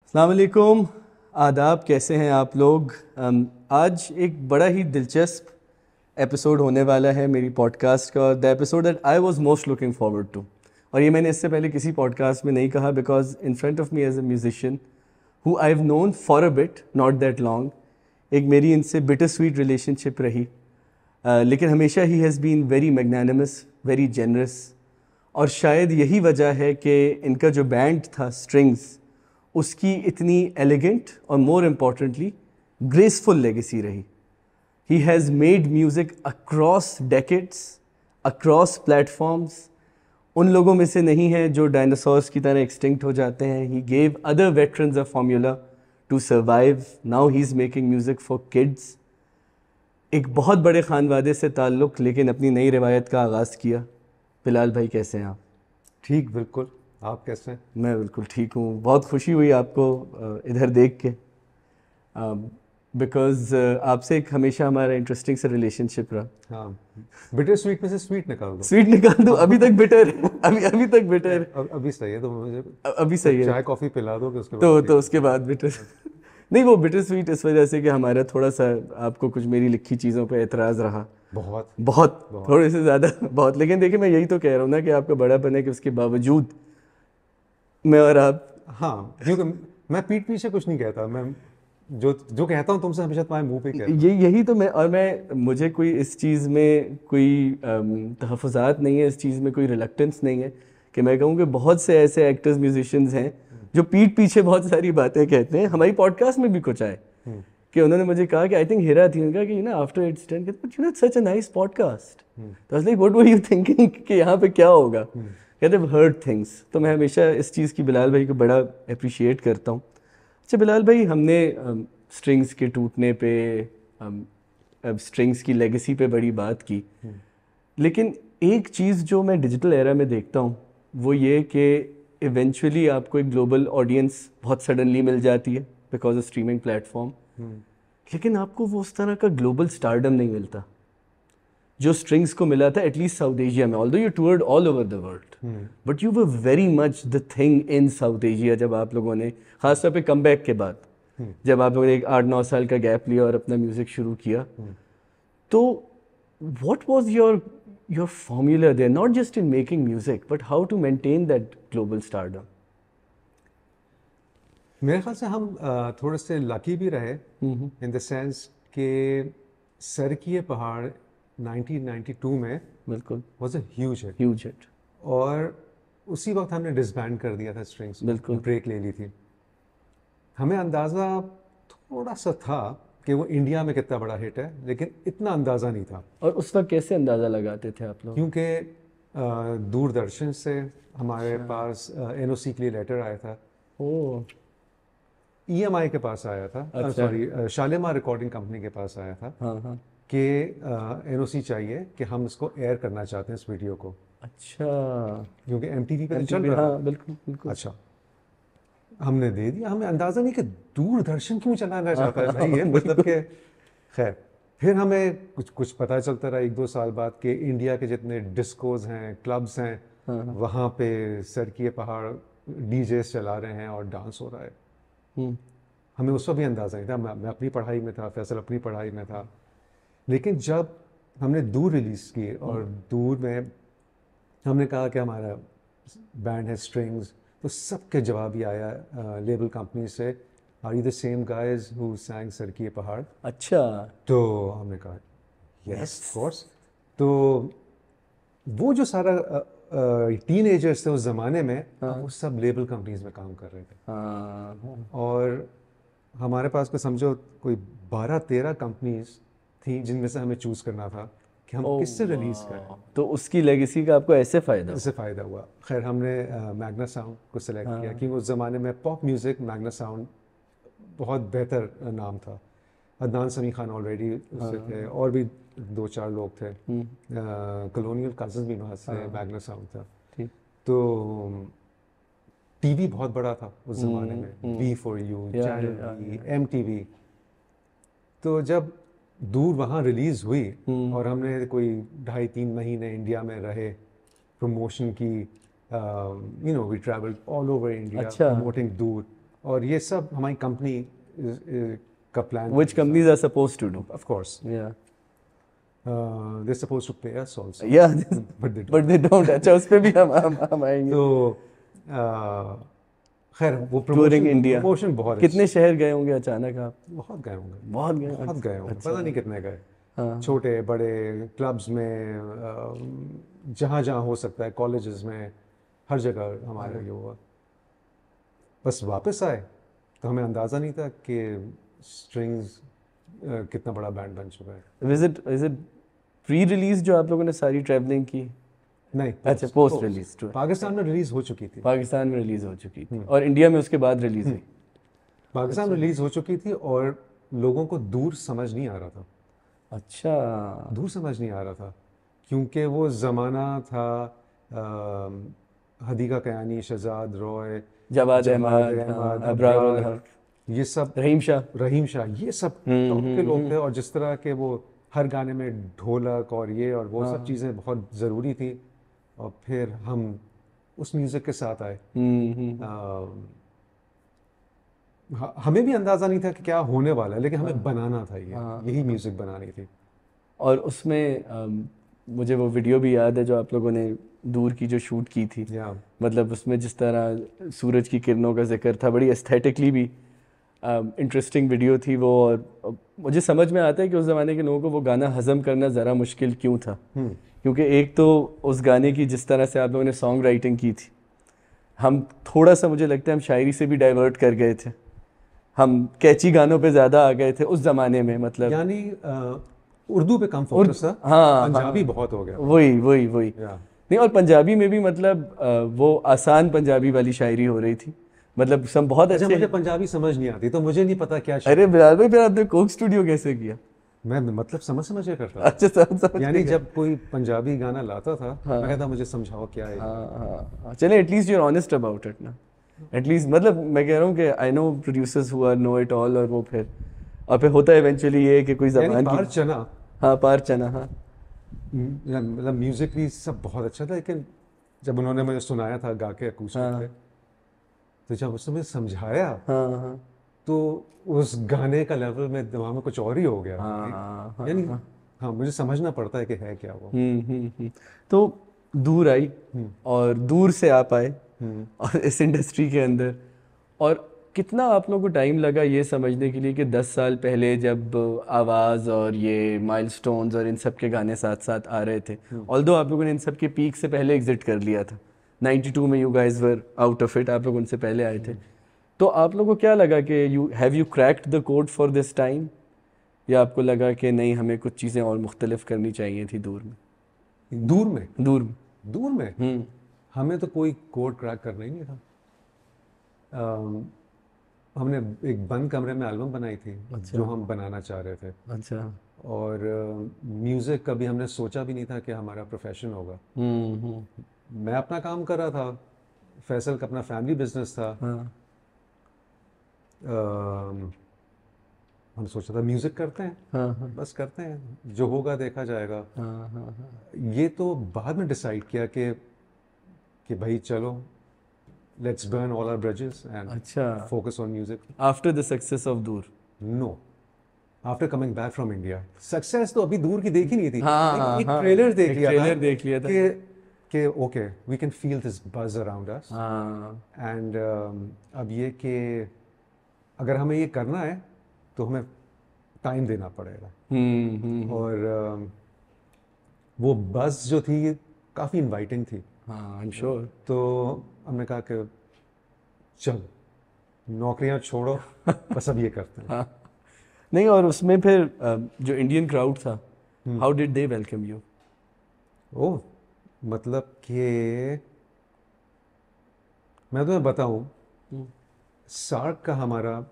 अस्सलाम वालेकुम, आदाब। कैसे हैं आप लोग? आज एक बड़ा ही दिलचस्प एपिसोड होने वाला है मेरी पॉडकास्ट का, the episode that I was most looking forward to. और ये मैंने इससे पहले किसी पॉडकास्ट में नहीं कहा, because in front of me as a musician who I have known for a bit, not that long, एक मेरी इनसे बिटर स्वीट रिलेशनशिप रही। लेकिन हमेशा ही has been very magnanimous, very generous. और शायद यही वजह है कि इनका जो बैंड था स्ट्रिंग्स, उसकी इतनी एलिगेंट और मोर इम्पॉर्टेंटली ग्रेसफुल लेगेसी रही। He has made music across decades, across platforms. उन लोगों में से नहीं है जो डायनासोर्स की तरह एक्सटिंक्ट हो जाते हैं। He gave other veterans a formula to survive. Now he is making music for kids. एक बहुत बड़े खानवादे से ताल्लुक़, लेकिन अपनी नई रिवायत का आगाज़ किया। बिलाल भाई, कैसे हैं आप? ठीक, बिल्कुल। आप कैसे हैं? मैं बिल्कुल ठीक हूँ। बहुत खुशी हुई आपको इधर देख के, बिकॉज़ आपसे एक हमेशा हमारा इंटरेस्टिंग सा रिलेशनशिप रहा। हाँ, बिटर स्वीट में से स्वीट निकाल दो। स्वीट निकाल दूँ? अभी तक बिटर है। अभी तक बिटर है। अभी सही है तो मुझे अभी सही है चाय कॉफ़ी पिला दो कि उसके बाद तो उसके बाद बिटर। नहीं, वो बिटर स्वीट इस वजह से कि हमारा थोड़ा सा आपको कुछ मेरी लिखी चीज़ों पे एतराज़ रहा। बहुत बहुत थोड़े से ज़्यादा बहुत। लेकिन देखिए, मैं यही तो कह रहा हूँ ना कि आपका बड़ापन है कि उसके बावजूद मैं और आप। हाँ, क्योंकि मैं पीठ पीछे कुछ नहीं कहता। मैं जो कहता हूँ तुमसे हमेशा तुम्हारे मुंह पे कहता हूँ। यही तो मैं मुझे कोई इस चीज़ में कोई तहफ़्फ़ुज़ात नहीं है, इस चीज़ में कोई रिलक्टेंस नहीं है कि मैं कहूँ कि बहुत से ऐसे एक्टर्स म्यूजिशियंस हैं जो पीठ पीछे बहुत सारी बातें कहते हैं। हमारी पॉडकास्ट में भी कुछ आए कि उन्होंने मुझे कहा कि आई थिंक हीरा थी, उनका कि after it's done, but such a nice podcast. तो I was like, what were you thinking कि यहाँ पे क्या होगा? कहते हर्ड थिंग्स। तो मैं हमेशा इस चीज़ की बिलाल भाई को बड़ा अप्रिशिएट करता हूँ। अच्छा बिलाल भाई, हमने स्ट्रिंग्स के टूटने पे, अब स्ट्रिंग्स की लेगेसी पे बड़ी बात की, लेकिन एक चीज़ जो मैं डिजिटल एरा में देखता हूँ वो ये कि इवेंचुअली आपको एक ग्लोबल ऑडियंस बहुत सडनली मिल जाती है बिकॉज ऑफ स्ट्रीमिंग प्लेटफॉर्म, लेकिन आपको वो उस तरह का ग्लोबल स्टारडम नहीं मिलता जो स्ट्रिंग्स को मिला था, एटलीस्ट साउथ एशिया में। Although you toured all over the world, but you were very much the thing in South Asia. जब आप लोगों ने खासतौर पे कमबैक के बाद, जब आप लोगों ने एक 8-9 साल का गैप लिया और अपना म्यूजिक शुरू किया, तो what was your formula there, not just in making music but how to maintain that global stardom? मेरे ख्याल से हम थोड़े से लकी भी रहे इन द सेंस कि सर की ये पहाड़ 1992 में बिल्कुल was a huge hit. Huge hit. और उसी वक्त हमने डिसबैंड कर दिया था स्ट्रिंग्स, बिल्कुल। ब्रेक ले ली थी। हमें अंदाज़ा थोड़ा सा था कि वो इंडिया में कितना बड़ा हिट है, लेकिन इतना अंदाज़ा नहीं था। और उस वक्त कैसे अंदाज़ा लगाते थे आप लोग? क्योंकि दूरदर्शन से हमारे पास एनओसी के लिए लेटर आया था। ओह, ईएमआई के पास आया था, अच्छा। सॉरी शालीमार रिकॉर्डिंग कंपनी के पास आया था हाँ हाँ। कि एनओसी चाहिए कि हम इसको एयर करना चाहते हैं इस वीडियो को, अच्छा। क्योंकि एमटीवी पे तो चल MTV, रहा हाँ था। बिल्कुल बिल्कुल। अच्छा, हमने दे दिया। हमें अंदाज़ा नहीं कि दूरदर्शन क्यों चलाना चाहता है भाई ये, मतलब कि खैर। फिर हमें कुछ पता चलता रहा 1-2 साल बाद कि इंडिया के जितने डिस्कोज हैं, क्लब्स हैं, वहाँ पे सर की ये पहाड़ डीजेस चला रहे हैं और डांस हो रहा है। हमें उस वक्त भी अंदाज़ा नहीं था। मैं अपनी पढ़ाई में था, फैसल अपनी पढ़ाई में था। लेकिन जब हमने दूर रिलीज़ की और दूर में हमने कहा कि हमारा बैंड है स्ट्रिंग्स, तो सबके जवाब ही आया लेबल कंपनी से, are you the same guys who sang सर की ये पहाड़? अच्छा। तो हमने कहा यस ऑफ कोर्स। तो वो जो सारा टीनेजर्स थे उस ज़माने में, वो सब लेबल कंपनीज में काम कर रहे थे। हाँ। और हमारे पास को समझो कोई 12-13 कंपनीज थी जिनमें से हमें चूज़ करना था कि हम किससे रिलीज़ करें। तो उसकी लेगेसी का आपको ऐसे फ़ायदा इससे फ़ायदा हुआ। खैर, हमने मैग्ना साउंड को सिलेक्ट किया क्योंकि उस ज़माने में पॉप म्यूज़िक मैग्ना साउंड बहुत बेहतर नाम था। अदनान समी खान ऑलरेडी उससे थे, और भी 2-4 लोग थे। कॉलोनियल कज़न्स भी वहाँ से, मैग्ना साउंड था। ठीक। तो टीवी बहुत बड़ा था उस ज़माने में, V4U, चैनल V, MTV। तो जब दूर वहाँ रिलीज़ हुई और हमने कोई 2.5-3 महीने इंडिया में रहे, प्रमोशन की, we travelled all over India अच्छा। प्रमोटिंग दूर। और ये सब हमारी कंपनी का plan, Which companies are supposed to do? Of course Yeah. They suppose to pay us also, Yeah. But they But they don't. अच्छा उस पे भी हम आएंगे. तो खैर वो Touring India. प्रमोशन बहुत कितने शहर गए होंगे अचानक आप? बहुत गए होंगे, बहुत गए. बहुत गए होंगे, पता नहीं कितने गए, हाँ. छोटे बड़े क्लब्स में, जहाँ जहाँ हो सकता है, कॉलेजेस में, हर जगह हमारा ये हुआ. बस वापस आए तो हमें अंदाज़ा नहीं था कि स्ट्रिंग्स कितना बड़ा बैंड बन चुका है. Is it pre-release जो आप लोगों ने सारी ट्रैवलिंग की? नहीं, अच्छा पोस्ट रिलीज. पाकिस्तान में रिलीज हो चुकी थी, पाकिस्तान में रिलीज हो चुकी थी और इंडिया में उसके बाद रिलीज हुई. पाकिस्तान में रिलीज हो चुकी थी और लोगों को दूर समझ नहीं आ रहा था, अच्छा. दूर समझ नहीं आ रहा था, क्योंकि वो ज़माना था हदीका कयानी, शहजाद रॉय, जवाद अहमद, अबरारुल हक, ये सब, रहीम शाह, ये सब टॉप के लोग थे. और जिस तरह के वो हर गाने में ढोलक और ये और वो सब चीज़ें बहुत ज़रूरी थी. और फिर हम उस म्यूज़िक के साथ आए. हमें भी अंदाज़ा नहीं था कि क्या होने वाला है, लेकिन हमें बनाना था, यही म्यूज़िक बनानी थी. और उसमें मुझे वो वीडियो भी याद है जो आप लोगों ने दूर की जो शूट की थी. मतलब उसमें जिस तरह सूरज की किरणों का जिक्र था, बड़ी एस्थेटिकली भी इंटरेस्टिंग वीडियो थी वो. और मुझे समझ में आता है कि उस ज़माने के लोगों को वो गाना हज़म करना ज़रा मुश्किल क्यों था. क्योंकि एक तो उस गाने की जिस तरह से आप लोगों ने सॉन्ग राइटिंग की थी, हम थोड़ा सा, मुझे लगता है हम शायरी से भी डाइवर्ट कर गए थे. हम कैची गानों पे ज़्यादा आ गए थे उस ज़माने में. मतलब यानी उर्दू पे कम फोकस था, पंजाबी बहुत हो गया. वही नहीं, और पंजाबी में भी मतलब वो आसान पंजाबी वाली शायरी हो रही थी. मतलब सब बहुत अच्छे. मुझे पंजाबी समझ नहीं आती तो मुझे नहीं पता क्या. अरे बिलाल भाई, फिर आपने कोक स्टूडियो कैसे किया? मैं मतलब समझ के करता. अच्छा, समझ यानी जब कोई पंजाबी गाना लाता था, मैं कहता मुझे समझाओ क्या है. हाँ. चले, at least you are honest about it ना. एटलीस्ट मतलब मैं कह रहा हूँ कि I know producers who are know it all, और वो फिर होता है इवेंचुअली ये कि कोई ज़बान की. पार चना. हाँ, पार चना. हाँ, मतलब म्यूजिकली सब बहुत अच्छा था, लेकिन जब उन्होंने मुझे सुनाया था गा के अकूस्टिक पे, तो जब उसने मुझे समझाया, तो उस गाने का लेवल में दिमाग में कुछ और ही हो गया. यानी हाँ, मुझे समझना पड़ता है कि है क्या वो. तो दूर आई और दूर से आप आए और इस इंडस्ट्री के अंदर. और कितना आप लोगों को टाइम लगा ये समझने के लिए कि 10 साल पहले जब आवाज़ और ये माइलस्टोन्स और इन सब के गाने साथ साथ आ रहे थे, ऑल्दो आप लोगों ने इन सब के पीक से पहले एग्जिट कर लिया था. 92 में you guys were out of it, आप लोग उनसे पहले आए थे. तो आप लोगों को क्या लगा कि you cracked the code for this time, या आपको लगा कि नहीं, हमें कुछ चीज़ें और मुख्तलिफ करनी चाहिए थी दूर में? दूर में हमें तो कोई कोड क्रैक करना ही नहीं था. हमने एक बंद कमरे में एल्बम बनाई थी. अच्छा. जो हम बनाना चाह रहे थे. अच्छा. और म्यूज़िक कभी हमने सोचा भी नहीं था कि हमारा प्रोफेशन होगा. मैं अपना काम कर रहा था, फैसल का अपना फैमिली बिजनेस था. हम सोचा था म्यूज़िक करते हैं. बस करते हैं, जो होगा देखा जाएगा. ये तो बाद में डिसाइड किया कि भाई चलो, let's burn all our bridges and focus on music. After the success of दूर? No. After coming back from India. Success तो अभी दूर की देखी नहीं थी. एक ट्रेलर देख लिया था कि okay, we can feel this buzz around us. And अब ये कि अगर हमें ये करना है तो हमें टाइम देना पड़ेगा. और वो बज़ जो थी काफ़ी इनवाइटिंग थी. हाँ, I'm sure. तो हमने कहा कि चल, नौकरियां छोड़ो, बस अब ये करते हैं. नहीं, और उसमें फिर जो इंडियन क्राउड था, how did they welcome you? Oh, मतलब कि मैं तुम्हें बताऊं, सार्क का हमारा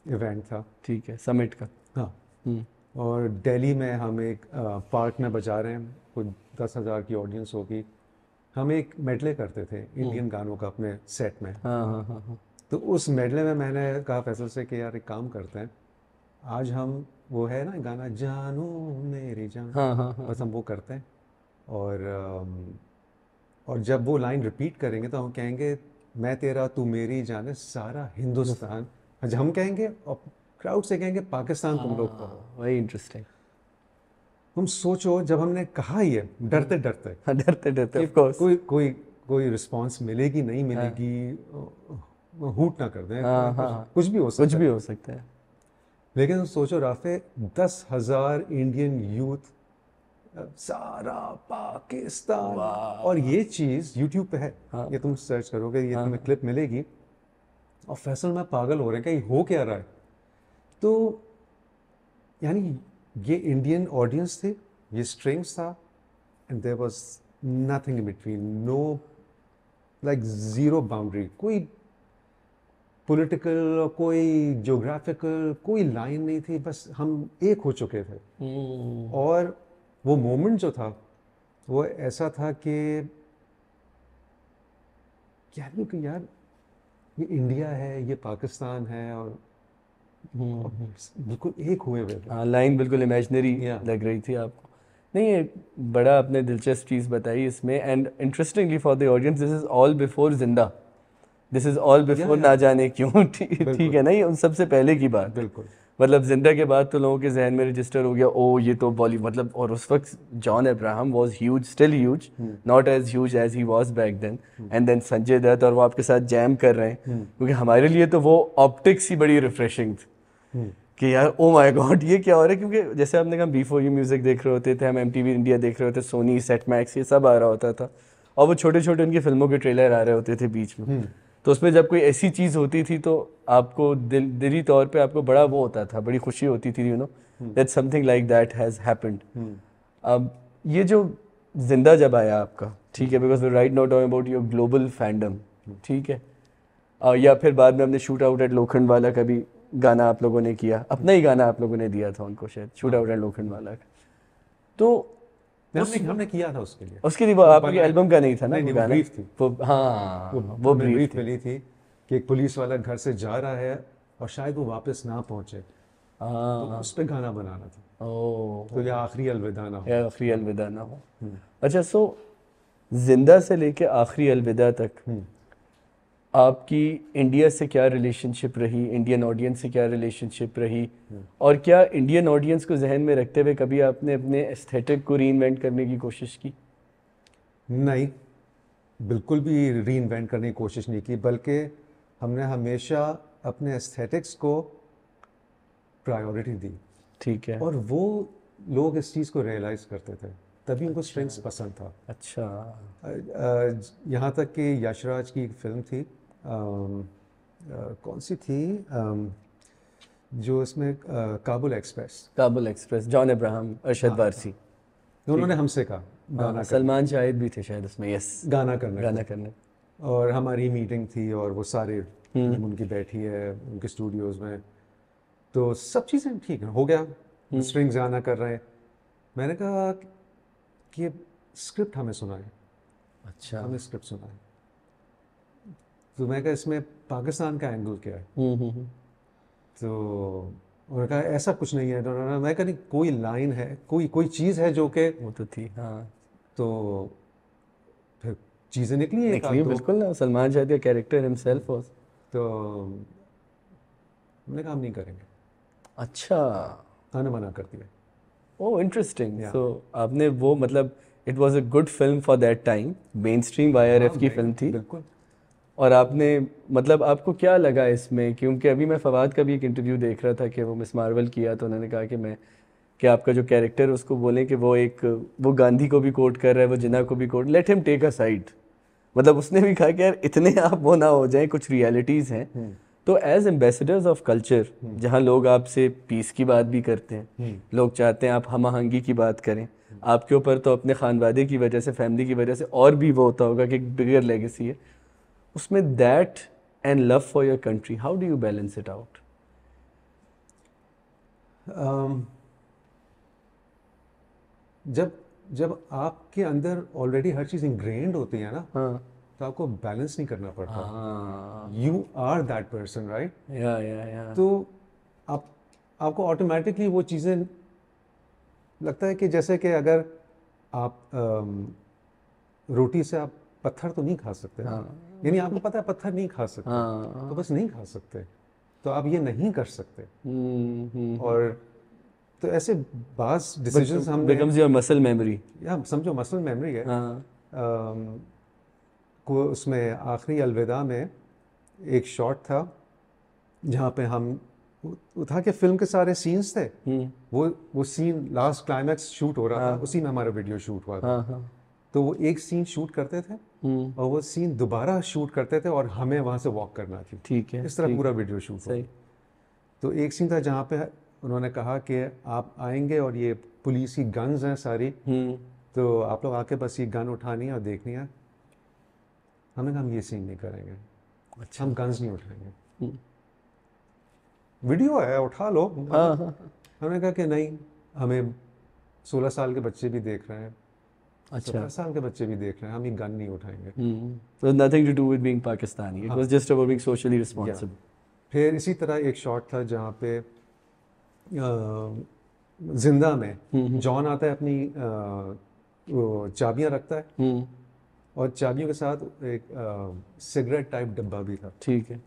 इवेंट था. ठीक है, समिट का. हाँ. और दिल्ली में हम एक पार्क में बजा रहे हैं, कोई 10,000 की ऑडियंस होगी. हम एक मेडले करते थे इंडियन गानों का अपने सेट में. तो उस मेडले में मैंने कहा फैसल से कि यार एक काम करते हैं, आज हम वो है ना गाना जानू मेरी जान, बस हम वो करते हैं. और जब वो लाइन रिपीट करेंगे तो हम कहेंगे मैं तेरा तू मेरी जाने सारा हिंदुस्तान, आज हम कहेंगे और क्राउड से कहेंगे पाकिस्तान तुम लोग कहो। वही इंटरेस्टिंग। तुम सोचो जब हमने कहा ये डरते डरते हाँ, डरते डरते कि ऑफ कोर्स। कोई कोई कोई रिस्पांस मिलेगी नहीं मिलेगी, हूट ना कर दें, हाँ कुछ, हाँ, कुछ भी हो कुछ सकता भी है। हो सकता है। लेकिन तुम सोचो राफे, 10,000 इंडियन यूथ, सारा पाकिस्तान, और ये चीज़ यूट्यूब पे है, ये तुम सर्च करोगे, ये तुम्हें क्लिप मिलेगी, और फैसल में पागल हो रहे हैं कि ये हो क्या रहा है। तो यानी ये इंडियन ऑडियंस थे, ये स्ट्रिंग्स था, and there was nothing in between, no like zero boundary, कोई पॉलिटिकल, कोई ज्योग्राफिकल, कोई लाइन नहीं थी, बस हम एक हो चुके थे। और वो मोमेंट जो था वो ऐसा था कि यार ये इंडिया है, ये पाकिस्तान है, और बिल्कुल एक हुए हुए थे। हाँ, लाइन बिल्कुल इमेजिनरी Yeah. लग रही थी आपको। नहीं, ये बड़ा आपने दिलचस्प चीज़ बताई इसमें। And interestingly for the audience, this is all before जिंदा, this is all before yeah. ना जाने क्यों। ठीक है ना, ये उन सबसे पहले की बात। बिल्कुल। मतलब जिंदा के बाद तो लोगों के जहन में रजिस्टर हो गया, ओ ये तो बॉलीवुड, मतलब, और उस वक्त John Abraham was huge, still huge, not as huge as he was back then. And then Sanjay Dutt, और वो आपके साथ जैम कर रहे हैं, क्योंकि हमारे लिए तो वो ऑप्टिक्स ही बड़ी रिफ्रेशिंग थी कि यार ओ माय गॉड ये क्या हो रहा है। क्योंकि जैसे आपने कहा बी4 यू म्यूजिक देख रहे होते थे, हम एमटीवी इंडिया देख रहे होते, सोनी, सेट मैक्स, ये सब आ रहा होता था, और वो छोटे छोटे उनकी फिल्मों के ट्रेलर आ रहे होते थे बीच में। तो उसमें जब कोई ऐसी चीज़ होती थी तो आपको दिली तौर पे आपको बड़ा वो होता था, बड़ी खुशी होती थी, you know that something like that has happened. अब ये जो जिंदा जब आया आपका, ठीक है, because right now talking about your global fandom, ठीक है, या फिर बाद में हमने शूट आउट एट लोखंडवाला का भी गाना आप लोगों ने किया, अपना ही गाना आप लोगों ने दिया था उनको शायद, शूट आउट एट लोखंडवाला का। तो हमने किया था उसके लिए, उसके लिए वो आपकी एल्बम का नहीं था ना, नहीं, वो वो गाना, ब्रीफ थी। वो हाँ, वो हमें ब्रीफ ब्रीफ थी। मिली थी कि एक पुलिस वाला घर से जा रहा है और शायद वो वापस ना पहुंचे, तो हाँ, उस पे गाना बनाना था, ओ, तो ये आखिरी अलविदा ना हो। या आखिरी अलविदा ना हो। अच्छा, सो जिंदा से लेके आखिरी अलविदा तक आपकी इंडिया से क्या रिलेशनशिप रही, इंडियन ऑडियंस से क्या रिलेशनशिप रही, और क्या इंडियन ऑडियंस को जहन में रखते हुए कभी आपने अपने एस्थेटिक को रीइन्वेंट करने की कोशिश की? नहीं, बिल्कुल भी री इन्वेंट करने की कोशिश नहीं की, बल्कि हमने हमेशा अपने एस्थेटिक्स को प्रायोरिटी दी, ठीक है। और वो लोग इस चीज़ को रियलाइज़ करते थे, तभी उनको स्ट्रिंग्स पसंद था। अच्छा, यहाँ तक कि यशराज की एक फिल्म थी, कौन सी थी, जो इसमें Kabul express, Kabul express, John Abraham, Arshad Warsi, उन्होंने हमसे कहा गाना सलमान शाहिद भी थे शायद उसमें, यस, गाना करने गाना को। करने। और हमारी मीटिंग थी, और वो सारे टीम उनकी बैठी है उनके स्टूडियोज में, तो सब चीज़ें ठीक है, हो गया, स्ट्रिंग्स गाना कर रहे हैं। मैंने कहा कि स्क्रिप्ट हमें सुनाए, अच्छा, हमने स्क्रिप्ट सुनाए, तो मैं कहा इसमें पाकिस्तान का एंगल क्या है, तो उन्होंने कहा ऐसा कुछ नहीं है। मैं कहा नहीं, कोई लाइन है, कोई कोई चीज़ है जो कि, वो तो थी, हाँ, तो फिर चीज़ें निकली एक आध निकली दो। बिल्कुल ना, सलमान शाहिद का कैरेक्टर हिमसेल्फ वाज। तो हमने काम नहीं करेंगे, अच्छा, खाना मना कर दिया। Oh interesting. Yeah. सो आपने वो, मतलब it was a good film for that time, main stream YRF की फिल्म थी, बिल्कुल। और आपने, मतलब आपको क्या लगा इसमें? क्योंकि अभी मैं फवाद का भी एक इंटरव्यू देख रहा था कि वो मिस मार्वल किया, तो उन्होंने कहा कि आपका जो कैरेक्टर है उसको बोलें कि वो गांधी को भी कोट कर रहा है, वो जिन्ना को भी quote, let him take a side. मतलब उसने भी कहा कि यार इतने आप वो ना हो जाएं, कुछ रियलिटीज़ हैं। तो एज एम्बेसडर्स ऑफ कल्चर, जहाँ लोग आपसे पीस की बात भी करते हैं, लोग चाहते हैं आप हम आहंगी की बात करें, आपके ऊपर तो अपने खानवादे की वजह से, फैमिली की वजह से और भी वो होता होगा कि एक बिगर लेगेसी है उसमें, that and love for your country, how do you balance it out? जब आपके अंदर ऑलरेडी हर चीज़ इंग्रेन्ड होती है ना, हाँ, तो आपको बैलेंस नहीं करना पड़ता, हाँ, you are that person, right. या तो आपको ऑटोमेटिकली वो चीज़ें लगता है कि जैसे कि अगर आप रोटी से आप पत्थर तो नहीं खा सकते, हाँ। यानी आपको पता है पत्थर नहीं खा सकते, हाँ। तो बस नहीं खा सकते, तो आप ये नहीं कर सकते। और तो ऐसे बास डिसीजंस हमने, becomes your muscle memory। या समझो मसल मेमोरी है। हाँ। को उसमें आखिरी अलविदा में एक शॉट था जहाँ पे हम उठा के फिल्म के सारे सीन्स थे, वो सीन लास्ट क्लाइमैक्स शूट हो रहा था, उसी में हमारा वीडियो शूट हुआ था। हाँ। हाँ। तो वो एक सीन शूट करते थे और वो सीन दोबारा शूट करते थे और हमें वहाँ से वॉक करना थी। ठीक है, इस तरह ठीक। पूरा वीडियो शूट हुआ। सही। तो एक सीन था जहाँ पे उन्होंने कहा कि आप आएंगे और ये पुलिस की गन्स हैं सारी, तो आप लोग आके बस ये गन उठानी है और देखनी है। हमने कहा हम ये सीन नहीं करेंगे, अच्छा। हम गन्स नहीं उठाएंगे, वीडियो है उठा लो। हाँ। हाँ। हमने कहा कि नहीं, हमें 16 साल के बच्चे भी देख रहे हैं, अच्छा। 17 साल के बच्चे भी देख रहे हैं, हम ये गन नहीं उठाएंगे। So nothing to do with being Pakistani, it was just about being socially responsible। फिर इसी तरह एक शॉट था जहाँ पे जिंदा में जॉन आता है, अपनी वो चाबियां रखता है और चाबियों के साथ एक सिगरेट टाइप डब्बा भी था। ठीक है।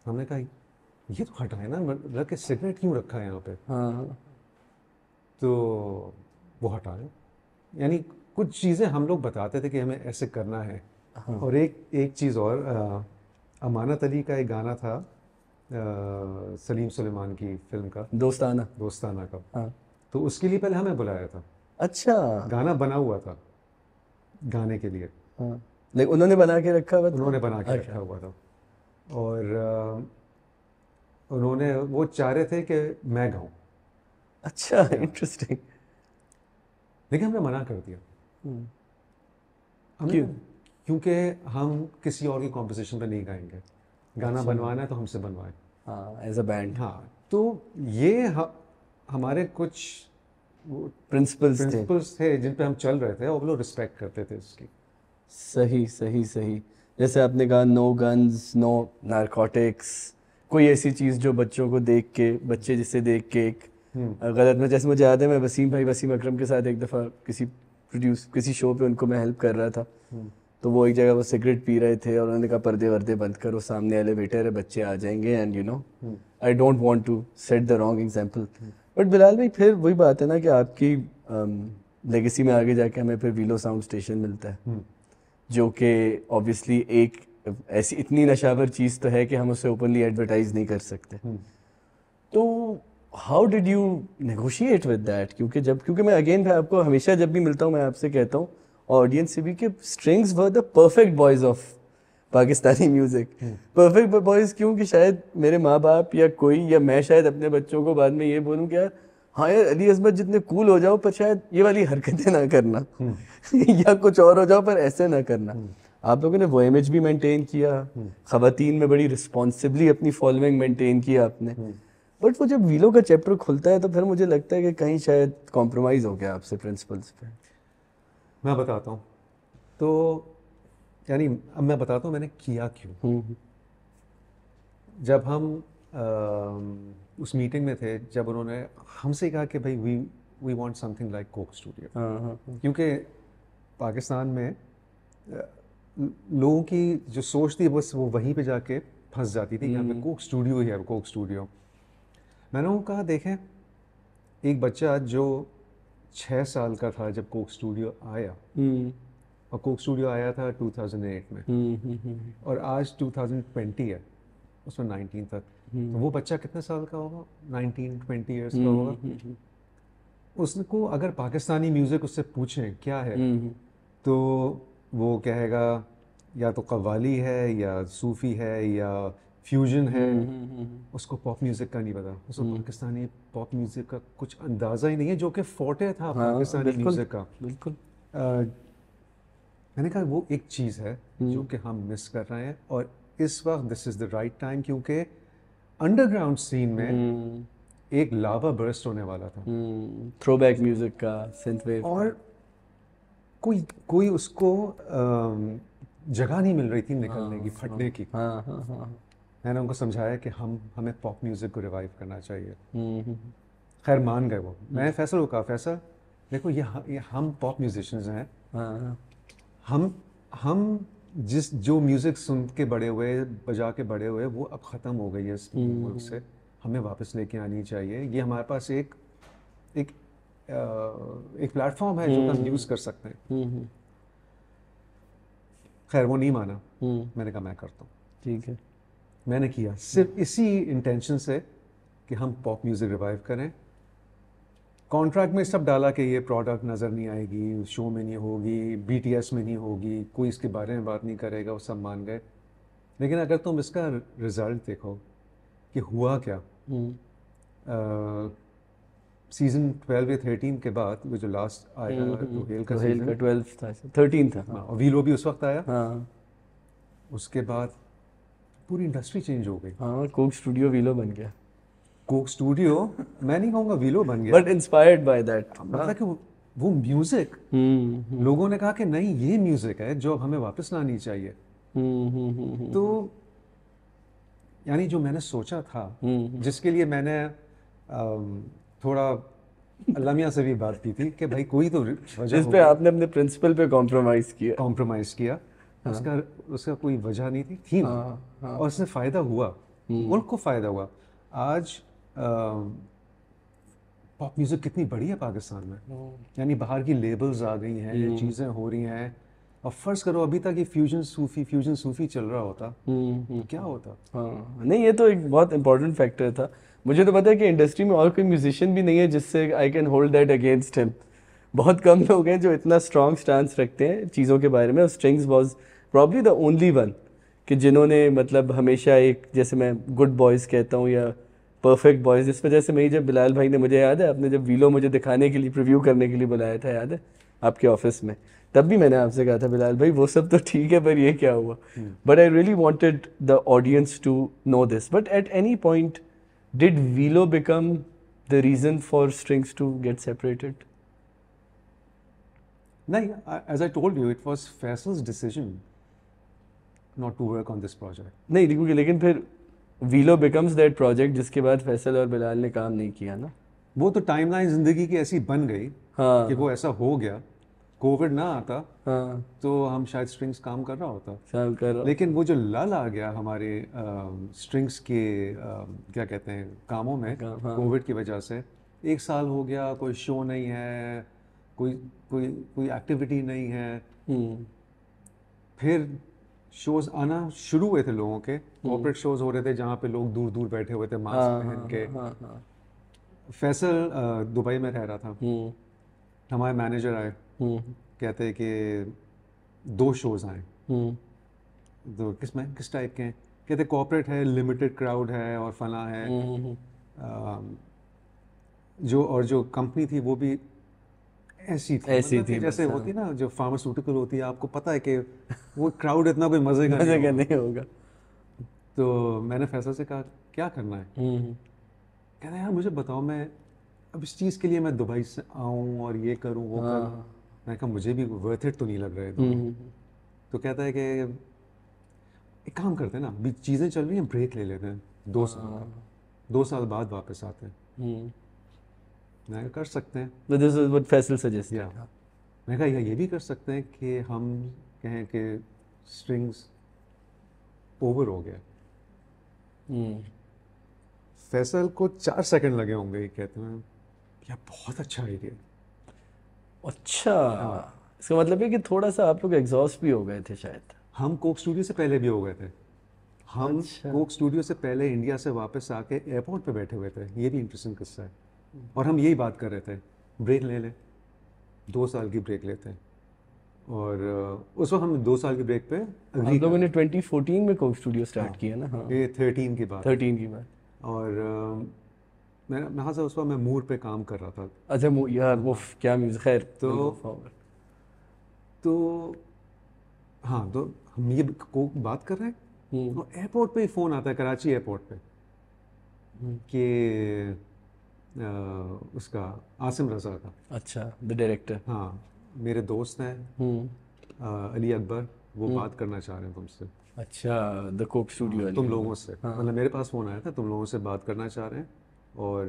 हमने कहा ये तो हटाए ना, मतलब कि सिगरेट क्यों रखा है यहाँ पे। हाँ। तो वो हटाए, यानी कुछ चीज़ें हम लोग बताते थे कि हमें ऐसे करना है। और एक चीज़ और, अमानत अली का एक गाना था सलीम सुलेमान की फिल्म का, दोस्ताना का। हाँ। तो उसके लिए पहले हमें बुलाया था। अच्छा। गाना बना हुआ था गाने के लिए। हाँ। लेकिन उन्होंने बना के रखा हुआ था? उन्होंने बना के रखा हुआ था और उन्होंने वो चाह रहे थे कि मैं गाऊं। अच्छा, इंटरेस्टिंग। लेकिन हमने मना कर दिया। क्यों? क्योंकि हम किसी और की कॉम्पोजिशन पे नहीं गाएंगे, गाना बनवाना है तो हमसे बनवाएं। हाँ, एज अ बैंड। हाँ, तो ये हमारे कुछ प्रिंसिपल्स थे जिन पे हम चल रहे थे और वो लोग रिस्पेक्ट करते थे उसकी। सही सही सही। जैसे आपने कहा नो गन्स, नो नारकोटिक्स, कोई ऐसी चीज़ जो बच्चों को देख के, बच्चे जिसे देख के एक गलत में, जैसे मुझे याद है मैं वसीम अकरम के साथ एक दफ़ा किसी शो पे उनको मैं हेल्प कर रहा था, तो वो एक जगह वो सिगरेट पी रहे थे और उन्होंने कहा पर्दे वर्दे बंद करो, सामने एलिवेटर है, बच्चे आ जाएंगे, and you know I don't want to set the wrong example. But Bilal भाई, फिर वही बात है ना कि आपकी लेगेसी में आगे जाके हमें फिर वीलो साउंड स्टेशन मिलता है, जो कि ऑब्वियसली एक ऐसी इतनी नशावर चीज़ तो है कि हम उसे ओपनली एडवर्टाइज नहीं कर सकते। तो how did you negotiate with that? क्योंकि मैं अगेन भाई आपको हमेशा जब भी मिलता हूँ मैं आपसे कहता हूँ, ऑडियंस से भी, कि strings were the perfect boys of Pakistani music. Perfect boys क्यों? कि शायद मेरे माँ बाप या कोई, या मैं शायद अपने बच्चों को बाद में ये बोलूँ कि यार हाँ यार अली अज़मत जितने कूल हो जाओ पर शायद ये वाली हरकतें ना करना या कुछ और हो जाओ पर ऐसे ना करना। आप लोगों ने वो इमेज भी मेंटेन किया, ख़वातीन में बड़ी रिस्पॉन्सिबली अपनी फॉलोइंग मेंटेन किया आपने। बट वो जब वीलो का चैप्टर खुलता है तो फिर मुझे लगता है कि कहीं शायद कॉम्प्रोमाइज़ हो गया आपसे प्रिंसिपल्स पे। मैं बताता हूँ, तो यानी अब मैं बताता हूँ मैंने किया क्यों। जब हम उस मीटिंग में थे, जब उन्होंने हमसे कहा कि भाई we want something like Coke Studio, क्योंकि पाकिस्तान में लोगों की जो सोच थी बस वो वहीं पे जाके फंस जाती थी, यहाँ पे कोक स्टूडियो ही है, कोक स्टूडियो। मैंने उनको कहा देखें, एक बच्चा जो 6 साल का था जब कोक स्टूडियो आया, और कोक स्टूडियो आया था 2008 में, और आज 2020 है, उसमें 19 तक, तो वो बच्चा कितने साल का होगा? 19-20 ईयर्स का होगा। उसको अगर पाकिस्तानी म्यूज़िक उससे पूछें क्या है, तो वो कहेगा या तो कव्वाली है, या सूफ़ी है, या फ्यूजन है। उसको पॉप म्यूज़िक का नहीं पता, उसको पाकिस्तानी पॉप म्यूज़िक का कुछ अंदाज़ा ही नहीं है, जो कि फोर्टे था पाकिस्तानी म्यूज़िक का। बिल्कुल। मैंने कहा वो एक चीज़ है जो कि हम मिस कर रहे हैं, और इस वक्त this is the right time, क्योंकि अंडरग्राउंड सीन में एक लावा बर्स्ट होने वाला था, थ्रोबैक म्यूजिक का, सिंथवेव, और कोई उसको जगह नहीं मिल रही थी निकलने की, फटने की। मैंने उनको समझाया कि हमें पॉप म्यूज़िक को रिवाइव करना चाहिए। खैर मान गए वो। मैंने फैसल को कहा, फैसल देखो ये हम पॉप म्यूजिशियंस हैं, हम हम जो म्यूज़िक सुन के बड़े हुए, बजा के बड़े हुए, वो अब ख़त्म हो गई है इस मुल्क से। हमें वापस लेके आनी चाहिए। ये हमारे पास एक एक एक प्लेटफॉर्म है जो हम यूज़ कर सकते हैं। खैर वो नहीं माना। मैंने कहा मैं करता हूँ। ठीक है। मैंने किया सिर्फ इसी इंटेंशन से कि हम पॉप म्यूज़िक रिवाइव करें। कॉन्ट्रैक्ट में सब डाला कि ये प्रोडक्ट नज़र नहीं आएगी, शो में नहीं होगी, बीटीएस में नहीं होगी, कोई इसके बारे में बात नहीं करेगा, वो सब मान गए। लेकिन अगर तुम इसका रिजल्ट देखो कि हुआ क्या, सीज़न 12 या 13 के बाद वो जो लास्ट आया रोहेल का रोहेल का सीज़न 12 था, 13 था। हाँ। और वीलो भी उस वक्त आया। हाँ उसके बाद पूरी इंडस्ट्री चेंज हो गई। हाँ, कोक स्टूडियो वीलो बन गया। कोक स्टूडियो मैं नहीं कहूँगा वीलो बन गया, बट इंस्पायर्ड बाय दैट। मतलब कि वो म्यूजिक लोगों ने कहा कि नहीं ये म्यूजिक है जो अब हमें वापस लानी चाहिए। तो यानी जो मैंने सोचा था, जिसके लिए मैंने थोड़ा अल्लाह मियां से भी बात की थी कि भाई कोई तो वजह जिस पे आपने अपने प्रिंसिपल पे कॉम्प्रोमाइज किया। कॉम्प्रोमाइज किया। उसका कोई वजह नहीं थी ना। और उससे फ़ायदा हुआ, मुल्क को फ़ायदा हुआ। आज पॉप म्यूज़िक कितनी बड़ी है पाकिस्तान में। यानी बाहर की लेबल्स आ गई हैं, चीज़ें हो रही हैं। और फ़र्ज़ करो अभी तक ये फ्यूजन सूफ़ी चल रहा होता तो क्या होता। हाँ नहीं, ये तो एक बहुत इंपॉर्टेंट फैक्टर था। मुझे तो पता है कि इंडस्ट्री में और कोई म्यूजिशियन भी नहीं है जिससे I can hold that against him. बहुत कम लोग हैं जो इतना स्ट्रॉन्ग स्टांस रखते हैं चीज़ों के बारे में। Strings was probably the only one कि जिन्होंने मतलब हमेशा एक, जैसे मैं गुड बॉयज़ कहता हूँ या परफेक्ट बॉयज़, इस वजह से मैं जब बिलाल भाई ने, मुझे याद है आपने जब वीलो मुझे दिखाने के लिए, प्रीव्यू करने के लिए बुलाया था, याद है आपके ऑफिस में, तब भी मैंने आपसे कहा था बिलाल भाई वो सब तो ठीक है पर ये क्या हुआ। But I really wanted the audience to know this. But at any point did Velo become the reason for Strings to get separated? नहीं, as I told you, it was Faisal's decision not to work on this project. नहीं क्योंकि, लेकिन फिर willow becomes that project जिसके बाद फैसल और बिलाल ने काम नहीं किया ना। वो तो टाइमलाइन जिंदगी की ऐसी बन गई हाँ कि वो ऐसा हो गया। कोविड ना आता हाँ, तो हम शायद स्ट्रिंग्स काम कर रहा होता। शाम कर रहा। लेकिन वो जो लल आ गया हमारे स्ट्रिंग्स के क्या कहते हैं कामों में, हाँ। कोविड की वजह से 1 साल हो गया, कोई शो नहीं है, कोई कोई कोई एक्टिविटी नहीं है। फिर शोज आना शुरू हुए थे लोगों के, कॉर्पोरेट शोज हो रहे थे जहाँ पे लोग दूर दूर बैठे हुए थे मास्क पहन के। फैसल दुबई में रह रहा था। हमारे मैनेजर आए, कहते कि 2 शोज आए। तो किस टाइप के हैं? कहते कॉर्पोरेट है, लिमिटेड क्राउड है और फला है। जो कंपनी थी वो भी ऐसी थी मतलब जैसे होती ना, जो फार्मास्यूटिकल होती है, आपको पता है कि वो क्राउड इतना कोई मजे का नहीं होगा। तो मैंने फैसल से कहा क्या करना है? कहते यार मुझे बताओ, मैं अब इस चीज़ के लिए मैं दुबई से आऊँ और ये करूँ वो करूँ। मैंने कहा मुझे भी वर्थ इट तो नहीं लग रहा है। तो कहता है कि एक काम करते हैं ना, चीज़ें चल रही हैं, ब्रेक ले लेते हैं 2 साल बाद वापस आते हैं। मैं कर सकते हैं। This is what Faisal suggested. मैं कहा ये भी कर सकते हैं कि हम कहें कि स्ट्रिंग्स ओवर हो गया। फैसल को 4 सेकंड लगे होंगे, ये कहते हैं यार बहुत अच्छा आइडिया। अच्छा, इसका मतलब है कि थोड़ा सा आप लोग एग्जॉस्ट भी हो गए थे शायद। हम कोक स्टूडियो से पहले भी हो गए थे। हम कोक स्टूडियो से पहले इंडिया से वापस आके एयरपोर्ट पे बैठे हुए थे। ये भी इंटरेस्टिंग किस्सा है। और हम यही बात कर रहे थे, ब्रेक ले लें, 2 साल की ब्रेक लेते हैं। और उस वक्त हम 2 साल की ब्रेक पे हम लोगों ने 2014 में कोक स्टूडियो स्टार्ट किया ना। हाँ, ये 13 की बात। 13 की बात। और मैं वहाँ से उस वक्त मैं मूड पे काम कर रहा था। अच्छा यार वो क्या म्यूजिक। खैर तो हाँ, तो हम ये कोक बात कर रहे हैं और एयरपोर्ट पे ही फ़ोन आता है, कराची एयरपोर्ट पे, कि उसका आसिम रज़ा का। अच्छा, द डायरेक्टर। हाँ, मेरे दोस्त हैं अली अकबर, वो बात करना चाह रहे हैं तुमसे। अच्छा, द कोक स्टूडियो तुम लोगों से। मतलब मेरे पास फ़ोन आया था, तुम लोगों से बात करना चाह रहे हैं और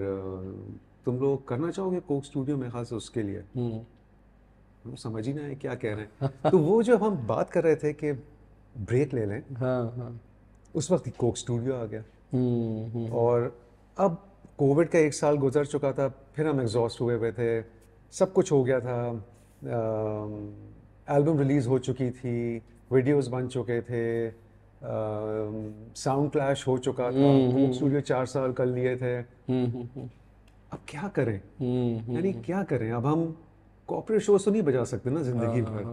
तुम लोग करना चाहोगे कोक स्टूडियो, मेरे ख्याल से उसके लिए। हम समझ ही ना है क्या कह रहे हैं। तो वो जो हम बात कर रहे थे कि ब्रेक ले लें, हाँ। उस वक्त कोक स्टूडियो आ गया। हम्म। और अब कोविड का 1 साल गुजर चुका था, फिर हम एग्जॉस्ट हुए हुए थे, सब कुछ हो गया था, एल्बम रिलीज़ हो चुकी थी, वीडियोस बन चुके थे, साउंड क्लैश हो चुका था, कोक स्टूडियो 4 साल कर लिए थे। अब क्या करें, यानी क्या करें? अब हम कॉर्पोरेट शोज तो नहीं बजा सकते ना जिंदगी भर,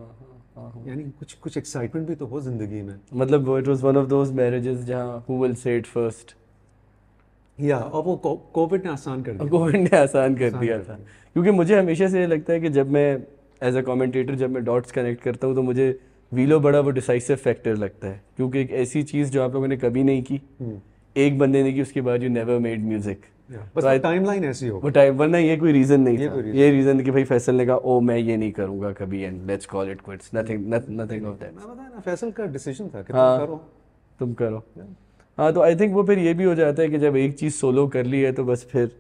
यानी कुछ कुछ एक्साइटमेंट भी तो हो जिंदगी में। मतलब वो it was one of those marriages जहाँ who will say it first. या और वो कोविड ने आसान कर दिया। कोविड ने आसान कर आसान दिया कर था, दिया। क्योंकि मुझे हमेशा से ये लगता है कि जब मैं एज अ कमेंटेटर जब मैं डॉट्स कनेक्ट करता हूँ तो मुझे वीलो बड़ा वो डिसाइसिव फैक्टर लगता है, क्योंकि एक ऐसी चीज़ जो आप लोगों ने कभी नहीं की, एक बंदे ने की, उसके बाद यू नेवर मेड म्यूजिक। बस टाइमलाइन ऐसी हो, वो टाइम, वरना ये कोई रीज़न नहीं था। कोई reason ये रीज़न कि भाई फैसल ने कहा ओ मैं ये नहीं करूँगा कभी and let's call it quits, nothing of that. मैं बताया ना, फैसल का डिसीजन था कि हाँ, तुम करो। तुम करो। हाँ, तो आई थिंक वो फिर ये भी हो जाता है कि जब एक चीज़ सोलो कर ली है तो बस फिर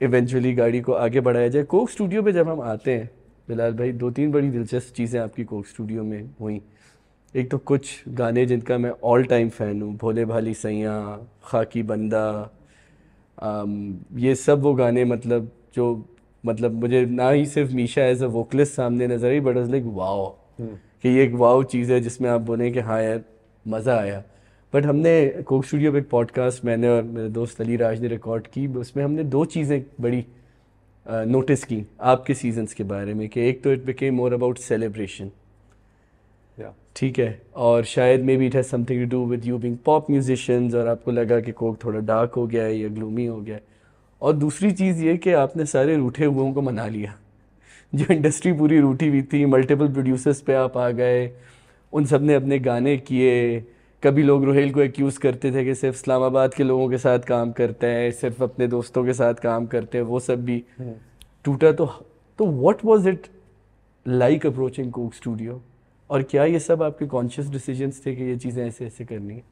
इवेंचुअली गाड़ी को आगे बढ़ाया जाए। कोक स्टूडियो पे जब हम आते हैं बिलाल भाई, 2-3 बड़ी दिलचस्प चीज़ें आपकी कोक स्टूडियो में हुई। एक तो कुछ गाने जिनका मैं ऑल टाइम फ़ैन हूँ, भोले भाली सैयाँ, खाकी बंदा, ये सब वो गाने मतलब जो मतलब मुझे ना ही सिर्फ मीशा एज अ वोकलिस्ट सामने नजर आई, बट लाइक वाओ कि ये एक वाओ चीज़ है जिसमें आप बोलें कि हाँ यार मज़ा आया। बट हमने कोक स्टूडियो पे एक पॉडकास्ट मैंने और मेरे दोस्त अली राज ने रिकॉर्ड की, उसमें हमने 2 चीज़ें बड़ी नोटिस की आपके सीजन्स के बारे में, कि एक तो it became more about celebration, ठीक है, और शायद maybe it has something to do with you being pop musicians, और आपको लगा कि कोक थोड़ा डार्क हो गया है या ग्लूमी हो गया है। और दूसरी चीज़ ये कि आपने सारे रूठे हुओं को मना लिया, जो इंडस्ट्री पूरी रूठी हुई थी, मल्टीपल प्रोड्यूसर्स पे आप आ गए, उन सब ने अपने गाने किए। कभी लोग रोहेल को एक्यूज़ करते थे कि सिर्फ इस्लामाबाद के लोगों के साथ काम करता है, सिर्फ अपने दोस्तों के साथ काम करते हैं, वो सब भी टूटा। तो what was it like approaching Coke studio, और क्या ये सब आपके कॉन्शियस डिसीजंस थे कि ये चीज़ें ऐसे ऐसे करनी है?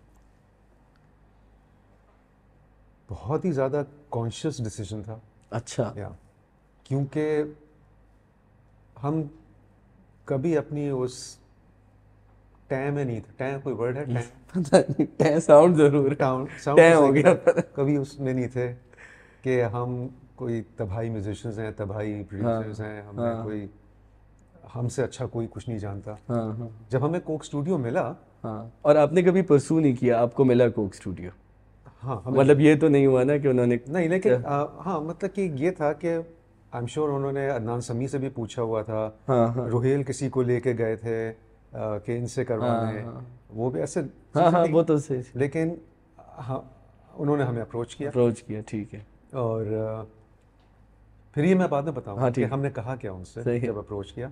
बहुत ही ज़्यादा कॉन्शियस डिसीजन था। अच्छा। या क्योंकि हम कभी अपनी उस टै में नहीं थे, टै कोई वर्ड है? टै पता नहीं, टै साउंड जरूर है, टाउन टै हो गया। कभी उसमें नहीं थे कि हम कोई तबाही म्यूजिशियंस हैं, तबाही प्रोड्यूसर्स हैं, हमने कोई हमसे अच्छा कोई कुछ नहीं जानता। जब हमें कोक स्टूडियो मिला, और आपने कभी परसू नहीं किया, आपको मिला कोक स्टूडियो? मतलब ये तो नहीं हुआ ना कि उन्होंने नहीं, लेकिन हाँ, मतलब कि ये था कि आई एम श्योर उन्होंने अदनान समी से भी पूछा हुआ था, रोहेल किसी को लेके गए थे कि इनसे करवाने, वो भी ऐसे वो तो सही, लेकिन हाँ उन्होंने हमें अप्रोच किया, ठीक है। और फिर ये मैं बाद में बताऊंगा कि हमने कहा क्या उनसे जब अप्रोच किया।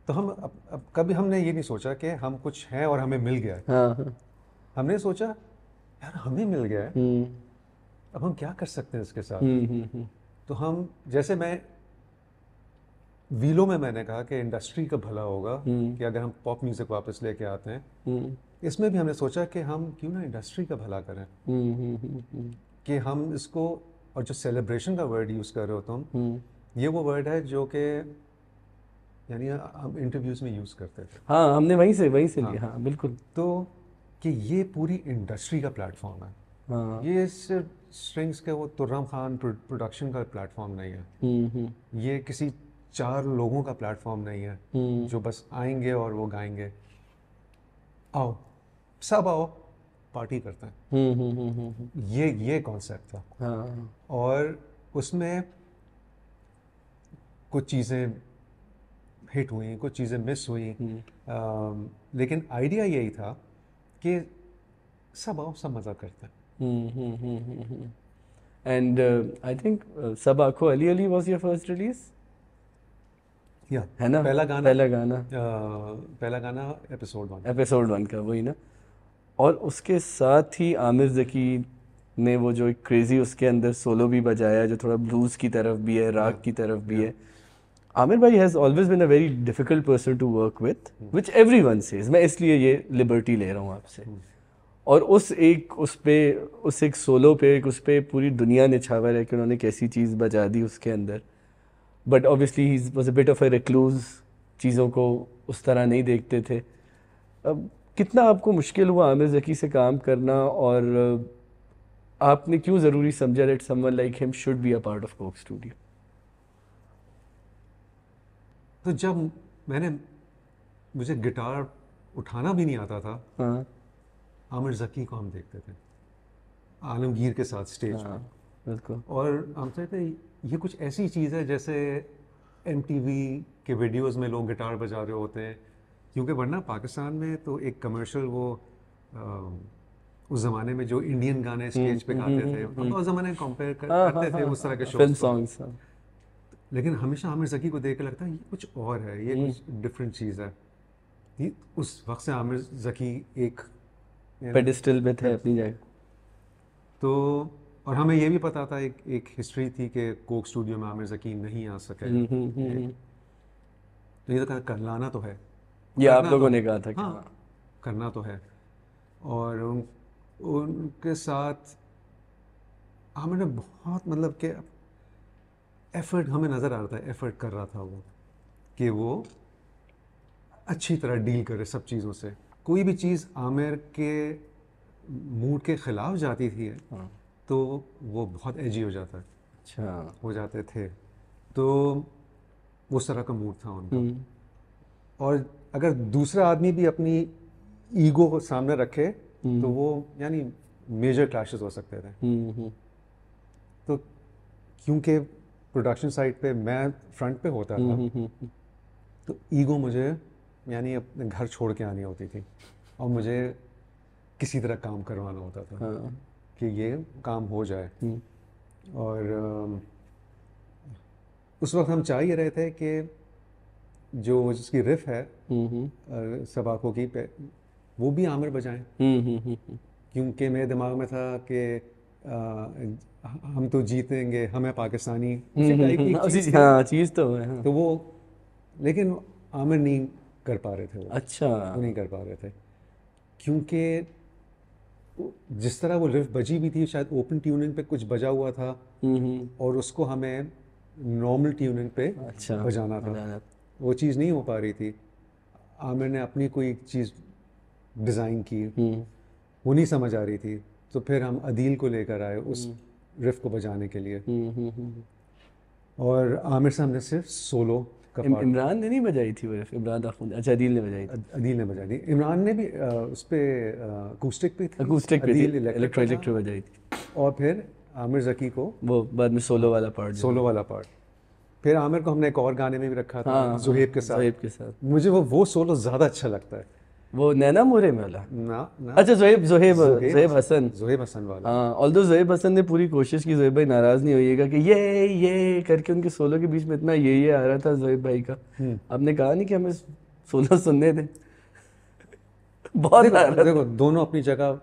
तो हम अब कभी हमने ये नहीं सोचा कि हम कुछ हैं और हमें मिल गया है। हमने सोचा यार हमें मिल गया है, अब हम क्या कर सकते हैं इसके साथ। तो हम, जैसे मैं वीलो में मैंने कहा कि इंडस्ट्री का भला होगा कि अगर हम पॉप म्यूजिक वापस लेके आते हैं, इसमें भी हमने सोचा कि हम क्यों ना इंडस्ट्री का भला करें, कि हम इसको, और जो सेलिब्रेशन का वर्ड यूज़ कर रहे हो तुम, ये वो वर्ड है जो कि यानी हम इंटरव्यूज़ में यूज़ करते थे। हाँ, हमने वहीं से लिया। हाँ बिल्कुल। तो कि ये पूरी इंडस्ट्री का प्लेटफॉर्म है, ये सिर्फ स्ट्रिंग्स के वो तुर्रम खान प्रोडक्शन का प्लेटफॉर्म नहीं है, ये किसी 4 लोगों का प्लेटफॉर्म नहीं है जो बस आएंगे और वो गाएंगे, आओ सब आओ पार्टी करते हैं। ये कॉन्सेप्ट था। और उसमें कुछ चीज़ें हिट हुई, कुछ चीज़ें मिस हुई, लेकिन आइडिया यही था कि सब आओ, सब मज़ा करते हैं। एंड आई थिंक सब आँखों Ali Ali was your first release, है ना? पहला गाना एपिसोड 1 का, वही ना। और उसके साथ ही आमिर ज़की ने वो जो एक क्रेजी उसके अंदर सोलो भी बजाया, जो थोड़ा ब्लूज़ की तरफ भी है, राग की तरफ भी है। आमिर भाई has always been a very difficult person to work with, which everyone says. मैं इसलिए ये लिबर्टी ले रहा हूँ आपसे। और उस एक सोलो पे, उस पे पूरी दुनिया निछावर है कि उन्होंने कैसी चीज़ बजा दी उसके अंदर। But obviously he was a bit of a recluse चीज़ों को उस तरह नहीं देखते थे। अब कितना आपको मुश्किल हुआ आमिर ज़की से काम करना, और आपने क्यों ज़रूरी समझा that someone like him should be a part of Coke studio? तो जब मुझे गिटार उठाना भी नहीं आता था, हाँ आमिर ज़की को हम देखते थे आलमगीर के साथ स्टेज हाँ पर, बिल्कुल। और हम कहते ये कुछ ऐसी चीज़ है जैसे MTV के वीडियोस में लोग गिटार बजा रहे होते हैं, क्योंकि वरना पाकिस्तान में तो एक कमर्शियल वो उस ज़माने में जो इंडियन गाने स्टेज पे गाते थे, हम उस ज़माने में कंपेयर करते थे उस तरह के फिल्म शोज को, सॉन्ग्स। लेकिन हमेशा आमिर ज़की को देख के लगता है ये कुछ और है, ये कुछ डिफरेंट चीज़ है। उस वक्त से आमिर ज़की एक पेडिस्टल पे थे अपनी जगह। तो और हमें ये भी पता था, एक हिस्ट्री थी कि कोक स्टूडियो में आमिर ज़की नहीं आ सके। तो ये तो करलाना तो है, ये आप करना लोगों तो ने है। कहा था कि हाँ, करना तो है। और उनके साथ आमिर ने बहुत मतलब कि एफर्ट हमें नज़र आ रहा था, एफर्ट कर रहा था वो, कि वो अच्छी तरह डील करे सब चीज़ों से। कोई भी चीज़ आमिर के मूड के ख़िलाफ़ जाती थी तो वो बहुत एजी हो जाता है, अच्छा हो जाते थे। तो उस तरह का मूड था उनका। और अगर दूसरा आदमी भी अपनी ईगो को सामने रखे तो वो यानी मेजर क्लैशेस हो सकते थे। तो क्योंकि प्रोडक्शन साइड पे मैं फ्रंट पे होता था, तो ईगो मुझे यानी अपने घर छोड़ के आनी होती थी, और मुझे किसी तरह काम करवाना होता था कि ये काम हो जाए। और उस वक्त हम चाह ही रहे थे कि जो जिसकी रिफ है सबाको की पे, वो भी आमिर बजाएं, क्योंकि मेरे दिमाग में था कि हम तो जीतेंगे, हमें पाकिस्तानी उसी टाइप की चीज़ थी। हाँ चीज़ तो है। हाँ। तो वो, लेकिन आमिर नहीं कर पा रहे थे वो अच्छा नहीं कर पा रहे थे, क्योंकि जिस तरह वो रिफ बजी भी थी शायद ओपन ट्यूनिंग पे कुछ बजा हुआ था, और उसको हमें नॉर्मल ट्यूनिंग पे अच्छा बजाना था, वो चीज़ नहीं हो पा रही थी। आमिर ने अपनी कोई चीज़ डिज़ाइन की, वो नहीं समझ आ रही थी, तो फिर हम अदील को लेकर आए उस रिफ को बजाने के लिए। और आमिर से हमने सिर्फ सोलो का पार्ट, इमरान ने नहीं बजाई थी वो रिफ, इमरान दाखून, अच्छा अदील ने बजाई थी। अदील ने बजा दी। इमरान ने भी उस पर अकूस्टिक पे थी, अकूस्टिक पे थी, अदील इलेक्ट्रिक बजाई थी, और फिर आमिर ज़की को वो बाद में सोलो वाला पार्ट। सोलो वाला पार्ट। फिर आमिर को हमने एक और गाने में भी रखा था, ज़ुहैब के साथ। ज़ुहैब के साथ मुझे वो सोलो ज़्यादा अच्छा लगता है। वो नैना मोरे में वाला ना अच्छा ज़ुहैब हसन वाला। हाँ, ऑल्दो ज़ुहैब हसन ने पूरी कोशिश की, ज़ुहैब भाई नाराज़ नहीं होइएगा कि ये करके उनके सोलो के बीच में इतना ये आ रहा था ज़ुहैब भाई का। आपने कहा नहीं कि हमें सोलो सुनने दें। बहुत देखो दोनों अपनी जगह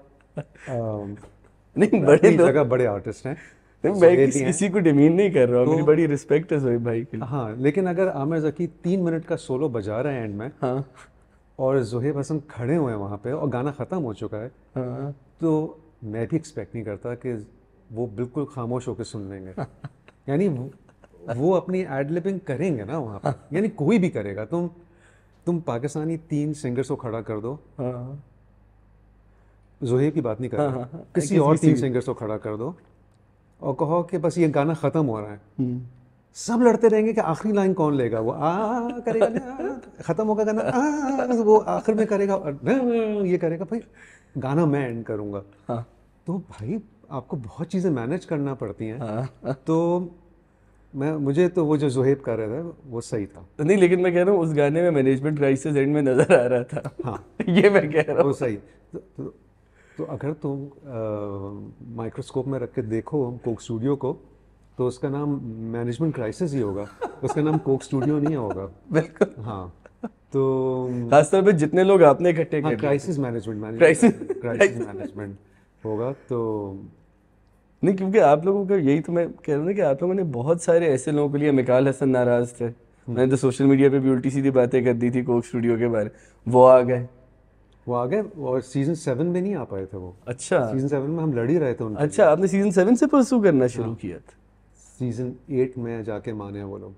नहीं बड़े जगह बड़े आर्टिस्ट हैं, मैं किसी को डिमीन नहीं कर रहा हूँ, मेरी बड़ी रिस्पेक्ट है ज़ुहैब भाई के लिए। हाँ, लेकिन अगर आमिर ज़की 3 मिनट का सोलो बजा रहे हैं एंड में, हाँ और ज़ुहैब हसन खड़े हुए हैं वहाँ पे और गाना ख़त्म हो चुका है, हाँ तो मैं भी एक्सपेक्ट नहीं करता कि वो बिल्कुल खामोश होकर सुन लेंगे। यानी वो अपनी एड लिपिंग करेंगे ना वहाँ पे, यानी कोई भी करेगा। तुम पाकिस्तानी 3 सिंगर्स को खड़ा कर दो, ज़ुहैब की बात नहीं कर रहा, किसी और 3 सिंगर्स को खड़ा कर दो और कहो कि बस ये गाना ख़त्म हो रहा है, सब लड़ते रहेंगे कि आखिरी लाइन कौन लेगा। वो करेगा ना, ख़त्म होगा गाना, वो आखिर में करेगा और ये करेगा, भाई गाना मैं एंड करूँगा। तो भाई आपको बहुत चीज़ें मैनेज करना पड़ती हैं। तो मुझे तो वो जो ज़ुहैब कर रहे थे वो सही था। नहीं, लेकिन मैं कह रहा हूँ उस गाने में मैनेजमेंट क्राइसिस एंड में नज़र आ रहा था। हाँ ये मैं कह रहा हूँ वो सही। तो अगर तुम माइक्रोस्कोप में रख के देखो कोक स्टूडियो को, तो उसका नाम मैनेजमेंट क्राइसिस ही होगा, उसका नाम कोक स्टूडियो नहीं होगा। बिल्कुल। हाँ, तो खासतौर पे जितने लोग आपने इकट्ठे कर क्राइसिस मैनेजमेंट होगा। तो नहीं, क्योंकि आप लोगों का यही तो मैं कह रहा हूँ ना कि आप लोगों ने बहुत सारे ऐसे लोगों के लिए, मिकाल हसन नाराज थे, मैंने तो सोशल मीडिया पे भी उल्टी सीधी बातें कर दी थी कोक स्टूडियो के बारे, वो आ गए और सीजन 7 में नहीं आ पाए थे वो। अच्छा, सीजन 7 में हम लड़ ही रहे थे उनके। अच्छा, आपने सीजन 7 से परसू करना शुरू किया था? सीजन 8 में जाके माने वो लोग।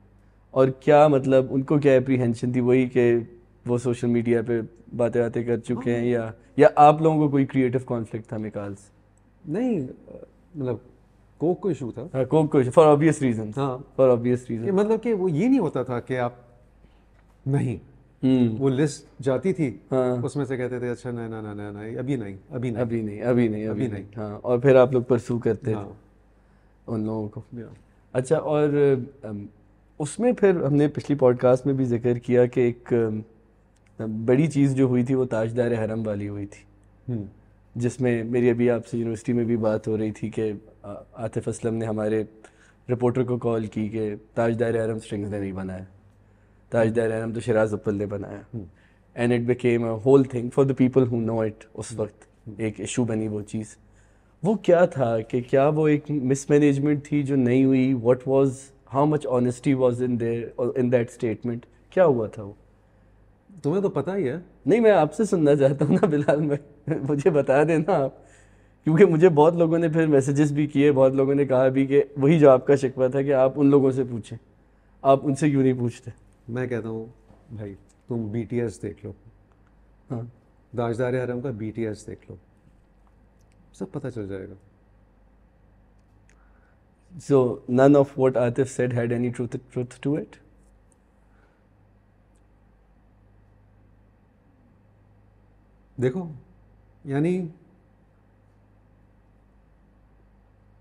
और क्या मतलब उनको क्या एप्रीहेंशन थी, वही कि वो सोशल मीडिया पे बातें कर चुके हैं, या आप लोगों को कोई क्रिएटिव कॉन्फ्लिक्ट था मिकाल से? नहीं, मतलब कोक को इशू था। हाँ, कोई फॉर ऑब्वियस रीजन। हाँ, फॉर ऑब्वियस कि रीजन। मतलब कि वो ये नहीं होता था कि आप नहीं, वो लिस्ट जाती थी, हाँ, उसमें से कहते थे अच्छा नहीं ना ना ना नहीं, अभी नहीं, अभी नहीं, अभी नहीं, अभी नहीं, अभी अभी नहीं। नहीं। हाँ, और फिर आप लोग परसू करते हाँ, थे उन लोगों को। अच्छा, और उसमें फिर हमने पिछली पॉडकास्ट में भी जिक्र किया कि एक बड़ी चीज़ जो हुई थी वो ताजदार हरम वाली हुई थी, हम्म, जिसमें मेरी अभी आपसे यूनिवर्सिटी में भी बात हो रही थी कि आतिफ असलम ने हमारे रिपोर्टर को कॉल की कि ताजदार हरम स्ट्रिंग्स ने नहीं बनाया, ताजदार हरम तो शिराज उप्पल ने बनाया। And it became a whole thing for the people who know it. उस वक्त एक इशू बनी वो चीज़। वो क्या था कि क्या वो एक मिसमैनेजमेंट थी जो नहीं हुई? What was, how much honesty was in there in that statement? क्या हुआ था वो? तुम्हें तो पता ही है। नहीं, मैं आपसे सुनना चाहता हूँ ना बिलाल, मैं मुझे बता देना आप, क्योंकि मुझे बहुत लोगों ने फिर मैसेजेस भी किए, बहुत लोगों ने कहा भी कि वही जो आपका शिकवा था कि आप उन लोगों से पूछें, आप उनसे क्यों नहीं पूछते? मैं कहता हूँ भाई, तुम BTS देख लो, हाँ, ताजदार हरम का BTS देख लो, सब पता चल जाएगा। so none of what Atif said had any truth to it? देखो, यानी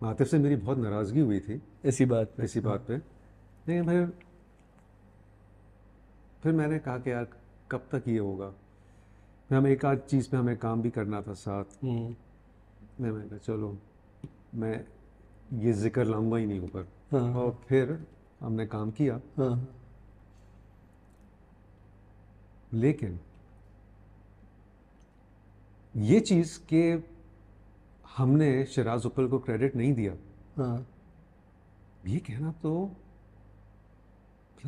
आतिफ से मेरी बहुत नाराज़गी हुई थी इसी बात पे। इसी बात पे, लेकिन फिर मैंने कहा कि यार कब तक ये होगा, फिर हम एक आध चीज़ पे हमें काम भी करना था साथ। मैंने कहा चलो मैं ये जिक्र लाऊंगा ही नहीं ऊपर, हाँ, और फिर हमने काम किया। हाँ, लेकिन ये चीज़ कि हमने शिराज उप्पल को क्रेडिट नहीं दिया, हाँ, ये कहना तो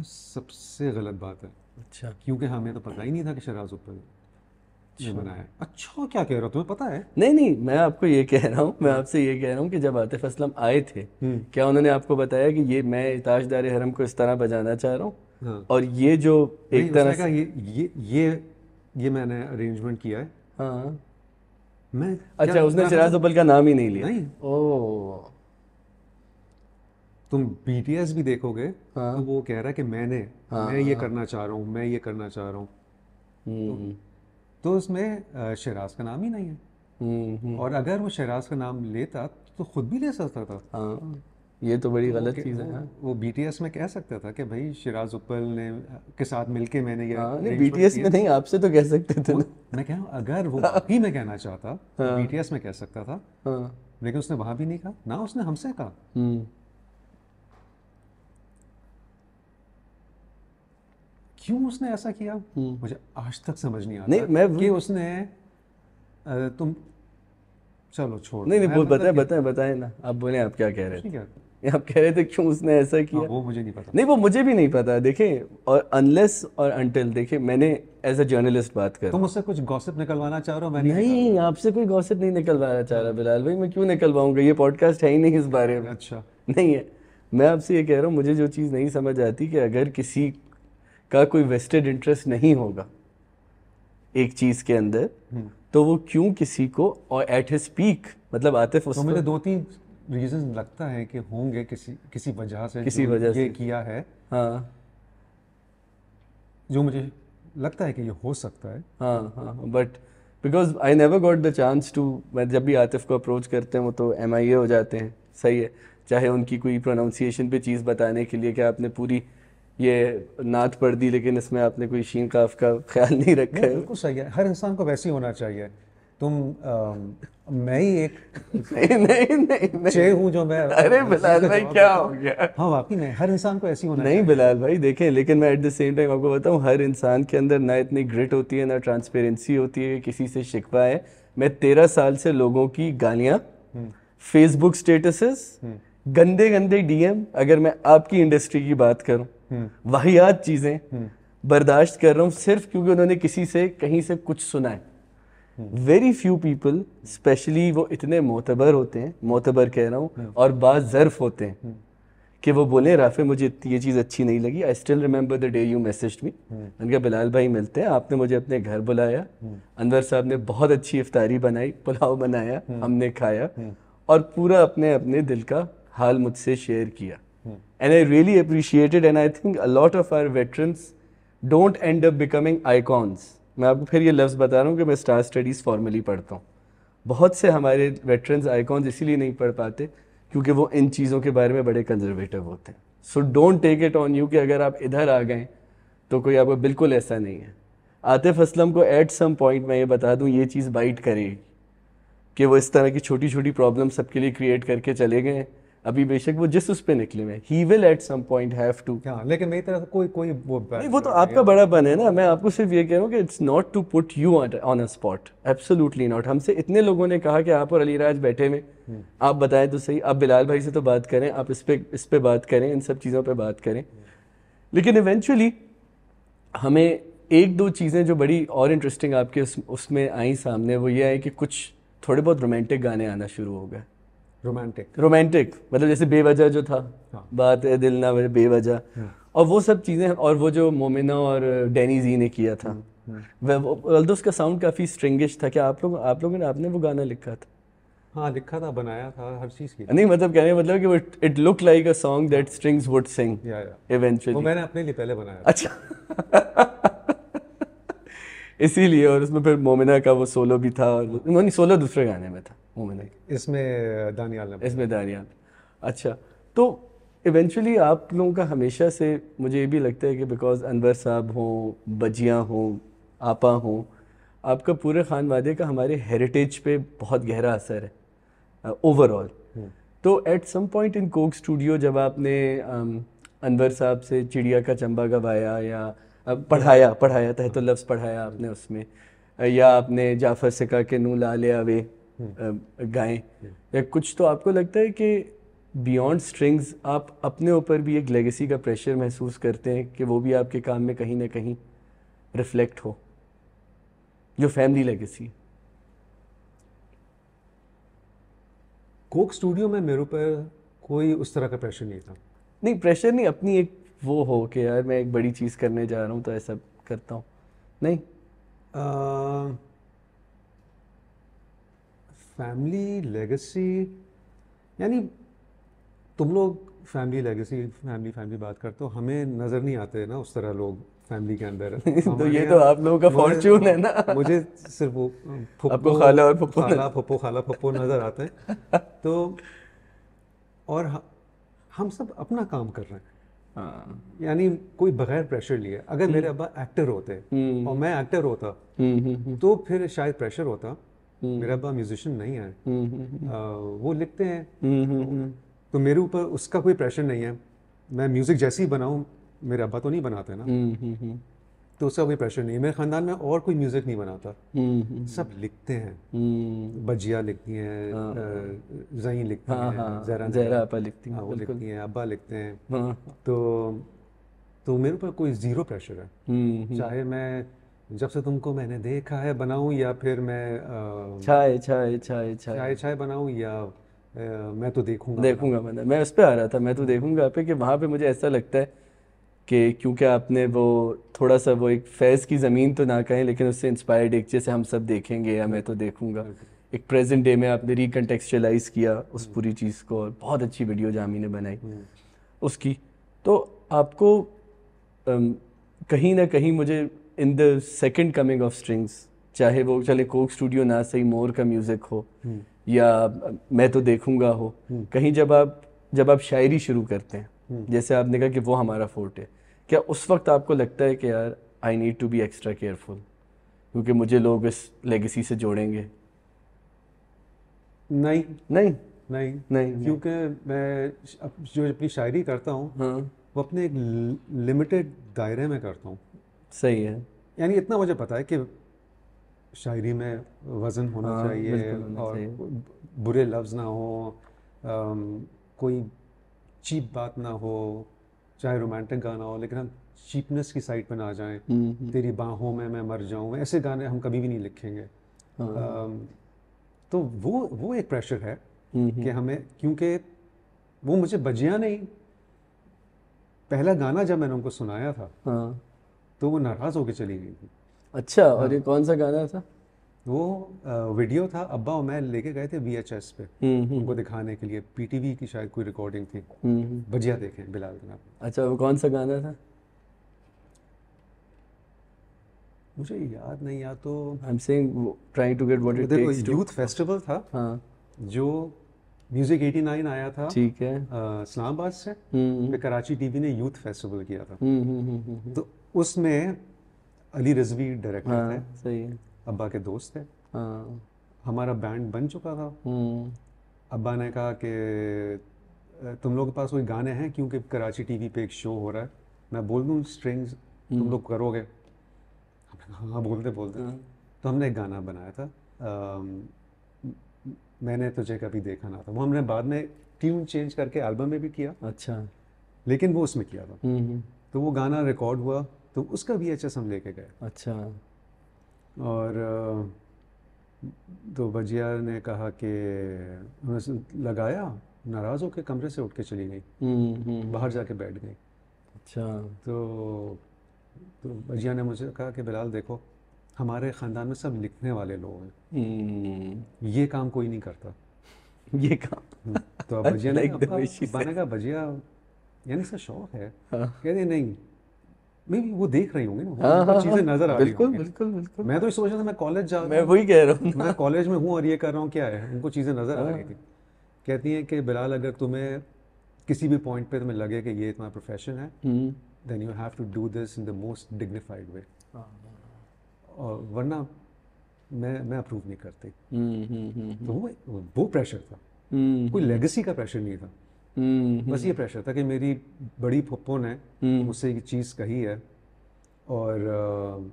सबसे गलत बात है, अच्छा। क्योंकि हमें तो पता ही नहीं था कि शिराज उप्पल ने बनाया। अच्छा, क्या कह रहे हो, तुम्हें पता है? नहीं नहीं, मैं आपको ये कह रहा हूँ, मैं आपसे ये कह रहा हूँ कि जब आतिफ असलम आए थे, क्या उन्होंने आपको बताया कि ये मैं ताजदार हरम को इस तरह बजाना चाह रहा हूँ, हाँ, और ये जो नहीं, एक तरह उसने कहा से, ये मैंने अरेंजमेंट किया है। हाँ, मैं अच्छा, क्या उसने मैं शिराज उप्पल का नाम ही नहीं लिया? नहीं, ओह, तुम BTS भी देखोगे हाँ, तो वो कह रहा है कि हाँ, मैं ये करना चाह रहा हूँ, मैं ये करना चाह रहा हूँ, तो उसमें शिराज का नाम ही नहीं है। और अगर वो शिराज का नाम लेता तो खुद भी ले सकता था। हाँ, ये तो बड़ी तो गलत चीज़ है। हाँ, वो BTS में कह सकता था कि भाई शिराज उप्पल ने के साथ मिलके मैंने ये हाँ, नहीं, arrangement BTS किया। में नहीं, आपसे तो कह सकते थे ना। मैं कह रहा हूँ अगर वो वाकई में कहना चाहता तो BTS में कह सकता था, हाँ, लेकिन उसने वहां भी नहीं कहा, ना उसने हमसे कहा। क्यों उसने ऐसा किया मुझे आज तक समझ नहीं नहीं, आता मैं कि उसने तुम चलो छोड़ नहीं दो, नहीं, मैं बोल, मतलब बताएं कि बताएं बताएं ना, आप बोले, आप क्या कह रहे कुछ नहीं थे? कहता। आप कह रहे थे क्यों उसने ऐसा हाँ, किया? वो मुझे नहीं पता। नहीं, वो मुझे भी नहीं पता, देखें, और अनलेस और अनटिल, देखें, मैंने एज अ जर्नलिस्ट बात कर रहा तुम हूँ। मुझसे कुछ गॉसिप निकलवाना चाह रहे हो, मैं नहीं नहीं, निकालूंगा। आपसे कोई गॉसिप नहीं निकलवाना चाह रहा बिलाल भाई, मैं क्यों निकलवाऊंगा? ये पॉडकास्ट है ही नहीं इस बारे में। अच्छा, नहीं है। मैं आपसे ये कह रहा हूँ, मुझे जो चीज़ नहीं समझ आती कि अगर किसी का कोई वेस्टेड इंटरेस्ट नहीं होगा एक चीज़ के अंदर, तो वो क्यों किसी को, और एट हिज पीक, मतलब आतिफ तो मुझे उसको 2-3 रीजन लगता है कि होंगे किसी किसी वजह से किसी जो वजह ये से, किया है, हाँ, जो मुझे लगता है कि ये हो सकता है। हाँ, हाँ, but because I never got the chance to, मैं जब भी आतिफ को अप्रोच करते हैं वो तो MIA हो जाते हैं, सही है, चाहे उनकी कोई प्रोनाउंसिएशन पे चीज़ बताने के लिए कि आपने पूरी ये नात पढ़ दी लेकिन इसमें आपने कोई शीन काफ का ख्याल नहीं रखा नहीं, है। बिल्कुल सही है, हर इंसान को वैसे ही होना चाहिए। तुम मैं ही एक नहीं नहीं नहीं चे हूँ जो मैं अरे बिलाल भाई, क्या हो गया? हाँ, वाकई में हर इंसान को ऐसी होना नहीं चाहिए। बिलाल भाई, देखें, लेकिन मैं एट द सेम टाइम आपको बताऊं, हर इंसान के अंदर ना इतनी ग्रिट होती है, ना ट्रांसपेरेंसी होती है कि किसी से शिकवा है। मैं 13 साल से लोगों की गालियां, फेसबुक स्टेटसेस, गंदे गंदे DM, अगर मैं आपकी इंडस्ट्री की बात करूं, वाहियात चीजें बर्दाश्त कर रहा हूं सिर्फ क्योंकि उन्होंने किसी से कहीं से कुछ सुना है। वेरी फ्यू पीपल, स्पेशली वो इतने मोतबर होते हैं, मोतबर कह रहा हूँ, और बाज़र्फ होते हैं कि वो बोले राफे मुझे ये चीज़ अच्छी नहीं लगी, I still remember the day you messaged me. मैंने कहा बिलाल भाई मिलते हैं, आपने मुझे अपने घर बुलाया, अनवर साहब ने बहुत अच्छी इफ्तारी बनाई, पुलाव बनाया, हमने खाया और पूरा अपने अपने दिल का हाल मुझसे शेयर किया। And I really appreciated and I think a lot of our veterans don't end up becoming icons. मैं आपको फिर ये लफ्ज़ बता रहा हूँ कि मैं स्टार स्टडीज़ फॉर्मली पढ़ता हूँ। बहुत से हमारे वेटरन्स आइकॉन्स इसीलिए नहीं पढ़ पाते क्योंकि वो इन चीज़ों के बारे में बड़े कंजर्वेटिव होते हैं। So don't take it on you कि अगर आप इधर आ गए तो कोई आपको, बिल्कुल ऐसा नहीं है। आतिफ असलम को एट सम पॉइंट मैं ये बता दूँ ये चीज़ बाइट करेगी कि वो इस तरह की छोटी छोटी प्रॉब्लम सबके लिए क्रिएट करके चले गए। अभी बेशक वो जिस उस पे निकले हुए, he will at some point have to. हाँ, लेकिन मेरी तरफ कोई कोई वो नहीं, वो तो आपका बड़ापन है ना। मैं आपको सिर्फ ये कह रहा हूँ कि it's not to put you on a spot, absolutely not. हमसे इतने लोगों ने कहा कि आप और अलीराज बैठे में, आप बताएं तो सही, आप बिलाल भाई से तो बात करें, आप इस पे बात करें, इन सब चीज़ों पे बात करें। लेकिन इवेंचुअली हमें एक दो चीज़ें जो बड़ी और इंटरेस्टिंग आपके उसमें आई सामने, वो ये है कि कुछ थोड़े बहुत रोमांटिक गाने आना शुरू हो गए। रोमांटिक मतलब जैसे बेवजह जो था, बात है दिल ना बेवजह, और वो सब चीज़ें, और वो जो मोमिना और डैनी जी ने किया था, वह उसका साउंड काफ़ी स्ट्रिंगिश था। क्या आप लोगों ने, आपने वो गाना लिखा था? हाँ, लिखा था, बनाया था, हर चीज़ की। नहीं मतलब कहने मतलब कि वो it look like a song that strings would Singh eventually. वो मैंने अपने लिए पहले बनाया था। अच्छा इसीलिए, और उसमें फिर मोमिना का वो सोलो भी था, और नहीं, सोलो दूसरे गाने में था मोमिना, इसमें दानियाल ने, इसमें दानियाल। अच्छा, तो इवेंचुअली आप लोगों का हमेशा से मुझे ये भी लगता है कि बिकॉज अनवर साहब हों, बजियाँ हों, आपा हों, आपका पूरे खानवादे का हमारे हेरिटेज पे बहुत गहरा असर है ओवरऑल। तो at some point in Coke Studio जब आपने अनवर साहब से चिड़िया का चंबा गवाया या पढ़ाया तहत लफ्ज़ पढ़ाया आपने उसमें, या आपने जाफ़र से कहा कि नू ला ले आवे गाएं, या कुछ, तो आपको लगता है कि बियॉन्ड स्ट्रिंग्स आप अपने ऊपर भी एक लेगेसी का प्रेशर महसूस करते हैं कि वो भी आपके काम में कहीं ना कहीं रिफ्लेक्ट हो, जो फैमिली लेगेसी? कोक स्टूडियो में मेरे ऊपर कोई उस तरह का प्रेशर नहीं था। नहीं, प्रेशर नहीं, अपनी एक वो हो कि यार मैं एक बड़ी चीज़ करने जा रहा हूँ तो ऐसा करता हूँ, नहीं? फैमिली लेगेसी, यानी तुम लोग फैमिली लेगेसी, फैमिली बात करते हो, हमें नज़र नहीं आते ना उस तरह लोग फैमिली के अंदर। तो ये तो आप लोगों का फॉर्च्यून है ना। मुझे सिर्फ वो आपको खाला और फुप्पो नज़र आते हैं। तो और हम सब अपना काम कर रहे हैं। हाँ, यानी कोई बगैर प्रेशर लिए, अगर मेरे अब्बा एक्टर होते और मैं एक्टर होता तो फिर शायद प्रेशर होता। मेरे अब्बा म्यूजिशियन नहीं है, वो लिखते हैं, तो मेरे ऊपर उसका कोई प्रेशर नहीं है। मैं म्यूज़िक जैसे ही बनाऊँ, मेरे अब्बा तो नहीं बनाते ना, तो उसका कोई प्रेशर नहीं है। मेरे ख़ानदान में और कोई म्यूज़िक नहीं बनाता, सब लिखते हैं। बजिया लिखती हैं, ज़हीं लिखती हैं, ज़हरा आपा लिखती हैं, वो लिखती हैं, अब्बा लिखते हैं। तो मेरे ऊपर कोई ज़ीरो प्रेशर है। चाहे मैं जब से तुमको मैंने देखा है बनाऊं, या फिर मैं चाय बनाऊं, या मैं तो देखूंगा मैं उस पर आ रहा था, मैं तो देखूंगा पे कि वहाँ पे मुझे ऐसा लगता है कि क्योंकि आपने वो थोड़ा सा वो एक फैज़ की ज़मीन तो ना कहें, लेकिन उससे इंस्पायर्ड एक जैसे हम सब देखेंगे या मैं तो देखूंगा, एक प्रेजेंट डे में आपने रिकंटेक्चुअलाइज किया उस पूरी चीज़ को, और बहुत अच्छी वीडियो जामी ने बनाई उसकी। तो आपको कहीं ना कहीं मुझे in the second coming of strings, चाहे वो चले कोक स्टूडियो ना सही, मोर का म्यूज़िक हो या मैं तो देखूंगा हो, कहीं जब आप शायरी शुरू करते हैं, जैसे आपने कहा कि वो हमारा फोर्ट है, क्या उस वक्त आपको लगता है कि यार I need to be extra careful क्योंकि मुझे लोग इस लेगेसी से जोड़ेंगे? नहीं नहीं नहीं नहीं, क्योंकि मैं जो अपनी शायरी करता हूँ, वो अपने एक लिमिटेड दायरे में करता हूँ। सही है। यानी इतना मुझे पता है कि शायरी में वज़न होना चाहिए, और बुरे लफ्ज़ ना हो, कोई चीप बात ना हो, चाहे रोमांटिक गाना हो, लेकिन हम चीपनेस की साइड पे ना जाएं। तेरी बाहों में मैं मर जाऊं, ऐसे गाने हम कभी भी नहीं लिखेंगे। तो वो एक प्रेशर है कि हमें, क्योंकि वो मुझे बजिया नहीं, पहला गाना जब मैंने उनको सुनाया था हाँ। तो वो नाराज़ होकर चली गई थी। अच्छा, और ये कौन सा गाना था? वो वीडियो था, अब्बा और मैं लेके गए थे VHS पे उनको दिखाने के लिए, PTV की शायद कोई रिकॉर्डिंग थी। बजिया देखें बिलाल के नाम। अच्छा, वो कौन सा गाना था? मुझे याद नहीं, या तो I am saying trying to get what it देखो टेक्स टू। यूथ फेस्टिवल था हाँ, जो म्यूजिक 89 आया था ठीक है। इस्लामाबाद से, हम्म फिर कराची टीवी ने यूथ फेस्टिवल किया था। हम्म। तो उसमें अली रिजवी डायरेक्टर थे, हाँ, सही है। अब्बा के दोस्त थे। हाँ। हमारा बैंड बन चुका था। हम्म अब्बा ने कहा कि तुम लोग के पास कोई गाने हैं, क्योंकि कराची टीवी पे एक शो हो रहा है, मैं बोल दूँ स्ट्रिंग्स तुम लोग करोगे? हमने कहा, हाँ बोलते बोलते। तो हमने एक गाना बनाया था, मैंने तुझे कभी देखा ना था। वो हमने बाद में ट्यून चेंज करके एल्बम में भी किया, अच्छा। लेकिन वो उसमें किया था। हम्म। तो वो गाना रिकॉर्ड हुआ, तो उसका VHS हम लेके गए। अच्छा। और तो बजिया ने कहा कि उन्होंने लगाया, नाराज़ होकर कमरे से उठ के चली गई, बाहर जाके बैठ गई। अच्छा। तो बजिया ने मुझे कहा कि बिलाल देखो, हमारे ख़ानदान में सब लिखने वाले लोग हैं, ये काम कोई नहीं करता। ये काम। तो अब बजिया ने Like the अब्बा way she अब्बा ने said. कहा बजिया यानी इसका शौक है। हाँ। कहते नहीं, मे बी वो देख रही होंगी ना, हाँ उनको हाँ चीज़ें नज़र आ रही बिल्कुल होंगी। बिल्कुल बिल्कुल। मैं तो ये सोच रहा था मैं कॉलेज जा मैं रहा हूँ, वही कह रहा हूँ ना। मैं कॉलेज में हूँ और ये कर रहा हूँ, क्या है, उनको चीज़ें नज़र आ रही थी। कहती हैं कि बिलाल अगर तुम्हें किसी भी पॉइंट पे तुम्हें लगे कि ये तुम्हारा प्रोफेशन है, then you have to do this in the most dignified way, और वरना मैं अप्रूव नहीं करती। तो वो प्रेशर था, कोई लेगेसी का प्रेशर नहीं था, बस ये प्रेशर था कि मेरी बड़ी फुप्पो ने मुझसे एक चीज़ कही है। और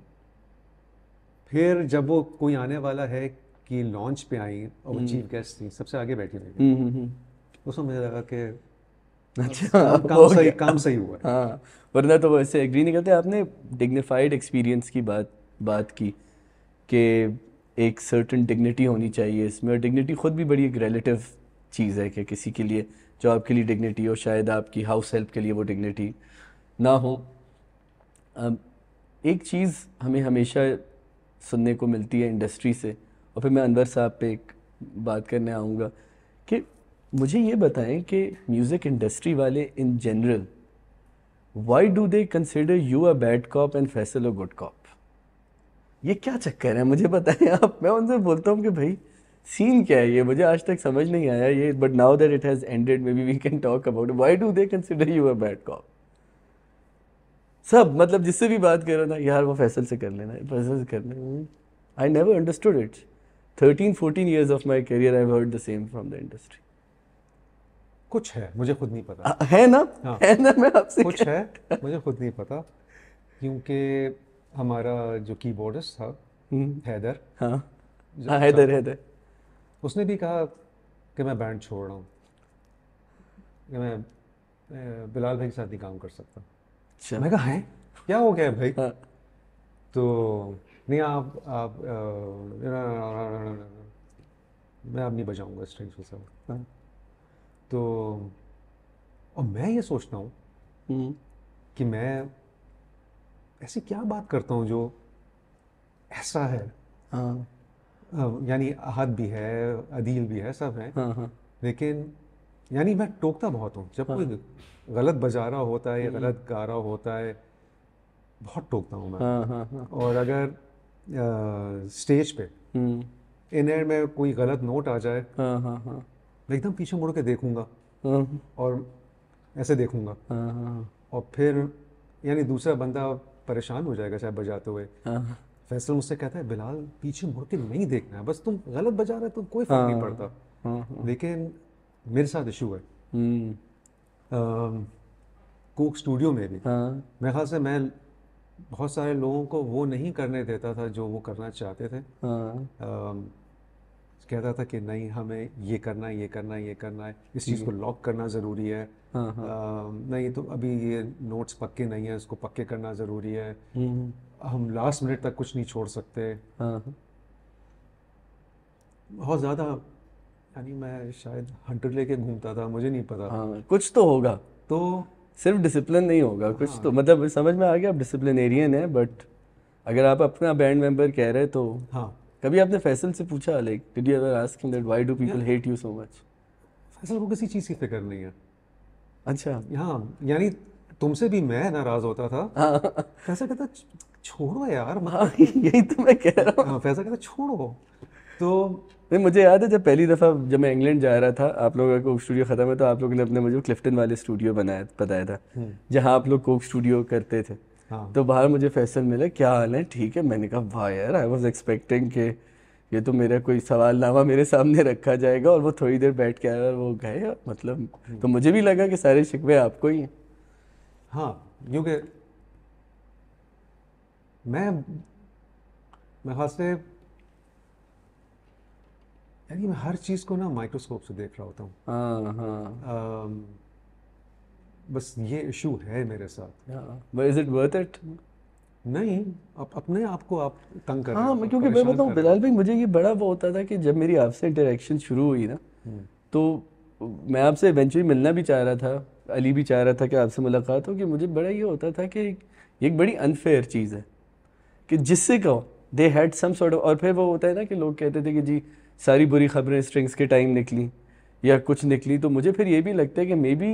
फिर जब वो कोई आने वाला है कि लॉन्च पे आई और वो चीफ गेस्ट थी, सबसे आगे बैठी हुई, उसमें मुझे लगा कि अच्छा, काम सही हुआ है। हाँ, वरना तो वो ऐसे एग्री नहीं करते। आपने डिग्निफाइड एक्सपीरियंस की बात की कि एक सर्टन डिग्निटी होनी चाहिए इसमें, और डिग्निटी खुद भी बड़ी एक रिलेटिव चीज़ है कि किसी के लिए जो आपके लिए डिग्निटी हो, शायद आपकी हाउस हेल्प के लिए वो डिग्निटी ना हो। एक चीज़ हमें हमेशा सुनने को मिलती है इंडस्ट्री से, और फिर मैं अनवर साहब पे एक बात करने आऊँगा कि मुझे ये बताएं कि म्यूज़िक इंडस्ट्री वाले in general, why do they consider you a bad corp and Faisal a good cop? ये क्या चक्कर है, मुझे बताएं आप। मैं उनसे बोलता हूँ कि भाई सीन क्या है, ये मुझे आज तक समझ नहीं आया ये, but now that it has ended maybe we can talk about why do they consider you a bad cop? सब मतलब जिससे भी बात करो ना, यार वो फैसल से कर लेना, फैसल से कर लेना। I never understood it. 13-14 years of my career I've heard the same from the industry. कुछ है, मुझे खुद नहीं पता। है ना? हाँ, है ना, मैं आपसे कुछ है, मुझे खुद नहीं पता, क्योंकि हमारा जो कीबोर्डिस्ट था हैदर, हाँ हाँ, हैदर उसने भी कहा कि मैं बैंड छोड़ रहा हूँ, कि मैं बिलाल भाई के साथ नहीं काम कर सकता। अच्छा। मैं कहा है क्या हो गया है भाई? हाँ। तो नहीं, आप मैं अब नहीं बजाऊंगा स्ट्रिंग्स के साथ। हाँ। तो और मैं ये सोचता हूँ कि मैं ऐसी क्या बात करता हूँ जो ऐसा है। हाँ यानी अहद भी है, अदील भी है, सब हैं, हाँ हाँ लेकिन यानी मैं टोकता बहुत हूँ जब कोई गलत बजा रहा होता है या गलत गा रहा होता है, बहुत टोकता हूँ मैं। हाँ हाँ हाँ। और अगर स्टेज पे इन एयर में कोई गलत नोट आ जाए, हाँ हाँ हाँ मैं एकदम पीछे मुड़ के देखूंगा हाँ और ऐसे देखूंगा, हाँ हाँ और फिर यानी दूसरा बंदा परेशान हो जाएगा शायद बजाते हुए। हाँ फैसल मुझसे कहता है बिलाल पीछे मुड़ के नहीं देखना है, बस तुम गलत बजा रहे हो तो कोई फर्क नहीं पड़ता। हाँ। लेकिन मेरे साथ इशू है हम्म। कोक स्टूडियो में भी हाँ मेरे ख्याल से मैं बहुत सारे लोगों को वो नहीं करने देता था जो वो करना चाहते थे। हाँ कहता था कि नहीं, हमें ये करना है, ये करना है, ये करना है, इस चीज़ को लॉक करना ज़रूरी है। हाँ हाँ नहीं तो अभी ये नोट्स पक्के नहीं है, इसको पक्के करना ज़रूरी है, हम्म। हम लास्ट मिनट तक कुछ नहीं छोड़ सकते। हाँ बहुत ज़्यादा, यानी मैं शायद हंटर लेके घूमता था, मुझे नहीं पता। हाँ, कुछ तो होगा। तो सिर्फ डिसिप्लिन नहीं होगा कुछ तो मतलब समझ में आ गया आप डिसिप्लिनेरियन है, बट अगर आप अपना बैंड मेंबर कह रहे तो हाँ कभी आपने फैसल से पूछा like did you ever ask him that why do people hate you so much? Faisal को किसी चीज़ की फिक्र नहीं है। अच्छा। हाँ यानी तुमसे भी मैं नाराज होता था। फैसल कहता छोड़ो यार हाँ यही तो मैं कह रहा हूँ। हाँ फैसल कहता छोड़ो। तो नहीं मुझे याद है जब पहली दफ़ा जब मैं इंग्लैंड जा रहा था, आप लोगों का कोक स्टूडियो ख़त्म है तो आप लोगों ने अपने मुझे क्लिफ्टन वाले स्टूडियो बताया था जहाँ आप लोग कोक स्टूडियो करते थे। हाँ तो बाहर मुझे फैसल मिला, क्या हाल है, ठीक है। मैंने कहा वाह यार, आई वॉज एक्सपेक्टिंग कि ये तो मेरा कोई सवालनामा मेरे सामने रखा जाएगा, और वो थोड़ी देर बैठ के आया और वो गए मतलब। तो मुझे भी लगा कि सारे शिकवे आपको ही हैं। हाँ क्योंकि मैं खास से यानी मैं हर चीज़ को ना माइक्रोस्कोप से देख रहा होता हूँ। हाँ हाँ बस ये इशू है मेरे साथ। हाँ। Is it worth it? नहीं अपने आप को आप तंग कर रहे हाँ हो, मैं आप क्योंकि मैं परेशान बताऊँ कर रहे हो। बिलाल भाई, मुझे ये बड़ा वो होता था कि जब मेरी आपसे इंटरेक्शन शुरू हुई ना, तो मैं आपसे इवेंचुअली मिलना भी चाह रहा था, अली भी चाह रहा था कि आपसे मुलाकात हो, कि मुझे बड़ा ये होता था कि ये एक बड़ी अनफेयर चीज़ है कि जिससे कहो they had some sort of, और फिर वो होता है ना कि लोग कहते थे कि जी सारी बुरी खबरें स्ट्रिंग्स के टाइम निकली या कुछ निकली, तो मुझे फिर ये भी लगता है कि may be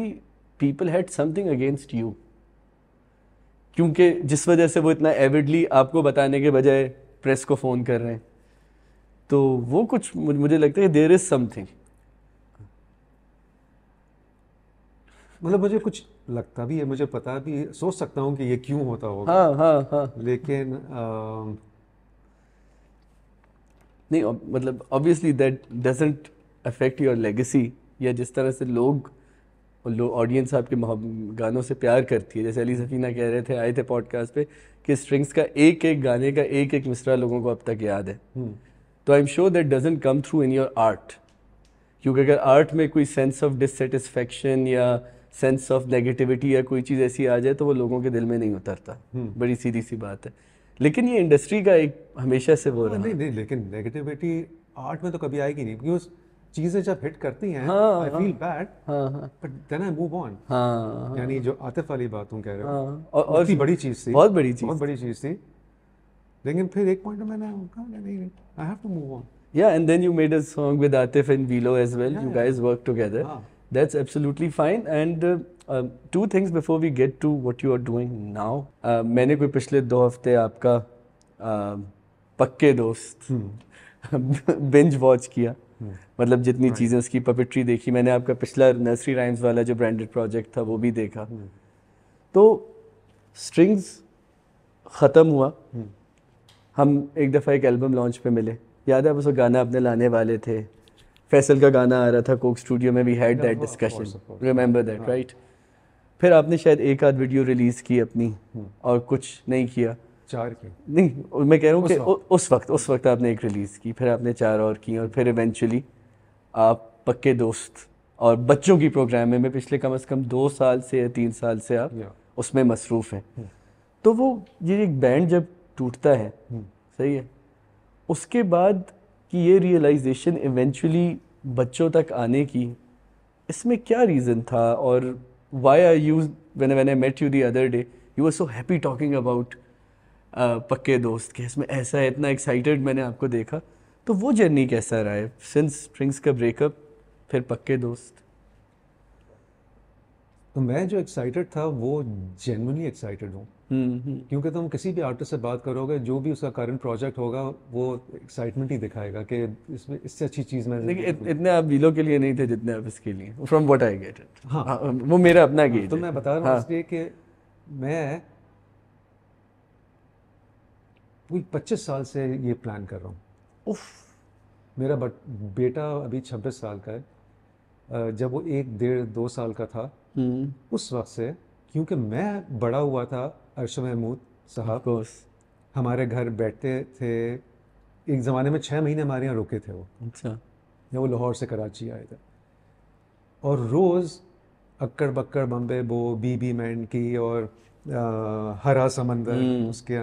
people had something against you, क्योंकि जिस वजह से वो इतना एविडली आपको बताने के बजाय प्रेस को फ़ोन कर रहे हैं, तो वो कुछ मुझे लगता है देयर इज समथिंग। मतलब मुझे कुछ लगता भी है, मुझे पता भी, सोच सकता हूँ कि ये क्यों होता होगा। हाँ हाँ हाँ। लेकिन नहीं मतलब obviously that doesn't affect your legacy, या जिस तरह से लोग ऑडियंस आपके गानों से प्यार करती है। जैसे अली सफ़ीना कह रहे थे, आए थे पॉडकास्ट पे, कि स्ट्रिंग्स का एक एक गाने का एक एक मिसरा लोगों को अब तक याद है। तो I am sure that doesn't come through in your art, क्योंकि अगर आर्ट में कोई सेंस ऑफ डिससेटिस्फेक्शन या सेंस ऑफ नेगेटिविटी या कोई चीज़ ऐसी आ जाए तो वो लोगों के दिल में नहीं उतरता। बड़ी सीधी सी बात है। लेकिन ये इंडस्ट्री का एक हमेशा से वो रहा। नहीं नहीं, लेकिन नेगेटिविटी आर्ट में तो कभी आएगी नहीं, बिकॉज चीज़ें जब हिट करती हैं हाँ आई हाँ फील बैड, हाँ हाँ but then I move on. हाँ यानी जो आतिफ वाली बात तुम कह रहे हो, हाँ। वो इतनी बड़ी चीज़ थी, बहुत बड़ी चीज़, बहुत बड़ी चीज़ थी। लेकिन फिर एक पॉइंट में मैंने कहा नहीं, I have to move on. Yeah, and then you made a song with Atif and Vilo as well. Yeah, You yeah. guys work together. हाँ That's absolutely fine. And two things before we get to what you are doing now. मैंने कोई पिछले 2 हफ्ते आपका पक्के दोस्त binge watch किया। मतलब जितनी चीज़ें उसकी पपेट्री देखी मैंने, आपका पिछला नर्सरी राइम्स वाला जो ब्रांडेड प्रोजेक्ट था वो भी देखा। तो स्ट्रिंग्स ख़त्म हुआ, हम एक दफ़ा एक एल्बम लॉन्च पे मिले, याद है आप उस गाना अपने लाने वाले थे, फैसल का गाना आ रहा था कोक स्टूडियो में, we had that discussion, remember that right? फिर आपने शायद एक आध वीडियो रिलीज़ की अपनी और कुछ नहीं किया। 4 की नहीं मैं कह रहा हूँ कि उस वक्त आपने एक रिलीज़ की, फिर आपने 4 और की, और फिर इवेंचुअली आप पक्के दोस्त और बच्चों की प्रोग्राम में पिछले कम से कम 2 साल से या 3 साल से आप उसमें मसरूफ़ हैं। तो वो ये एक बैंड जब टूटता है, सही है, उसके बाद कि ये रियलाइजेशन इवेंचुअली बच्चों तक आने की, इसमें क्या रीज़न था? और why are you when I met you the other day you were so happy talking about पक्के दोस्त के, इसमें ऐसा है, इतना एक्साइटेड मैंने आपको देखा। तो वो जर्नी कैसा रहा है सिंस स्ट्रिंग्स का ब्रेकअप फिर पक्के दोस्त? तो मैं जो एक्साइटेड था वो जेन्युइनली एक्साइटेड हूँ, क्योंकि तुम किसी भी आर्टिस्ट से बात करोगे, जो भी उसका करंट प्रोजेक्ट होगा वो एक्साइटमेंट ही दिखाएगा कि इसमें इससे अच्छी चीज़ मैं इतने आप वीलो के लिए नहीं थे जितने आप इसके लिए, from what I get it. हाँ वो मेरा अपना गेट तो है। मैं बता रहा हूँ इसलिए कि मैं कोई 25 साल से ये प्लान कर रहा हूँ। उफ। मेरा बेटा अभी 26 साल का है। जब वो 1 डेढ़ 2 साल का था उस वक्त से, क्योंकि मैं बड़ा हुआ था, अरशद महमूद साहब हमारे घर बैठते थे, एक ज़माने में 6 महीने हमारे यहाँ रुके थे वो। अच्छा। जब वो लाहौर से कराची आए थे, और रोज़ अक्कड़ बक्कड़ बम्बे बो, बीबी मैन की और हरा समंदर, उसके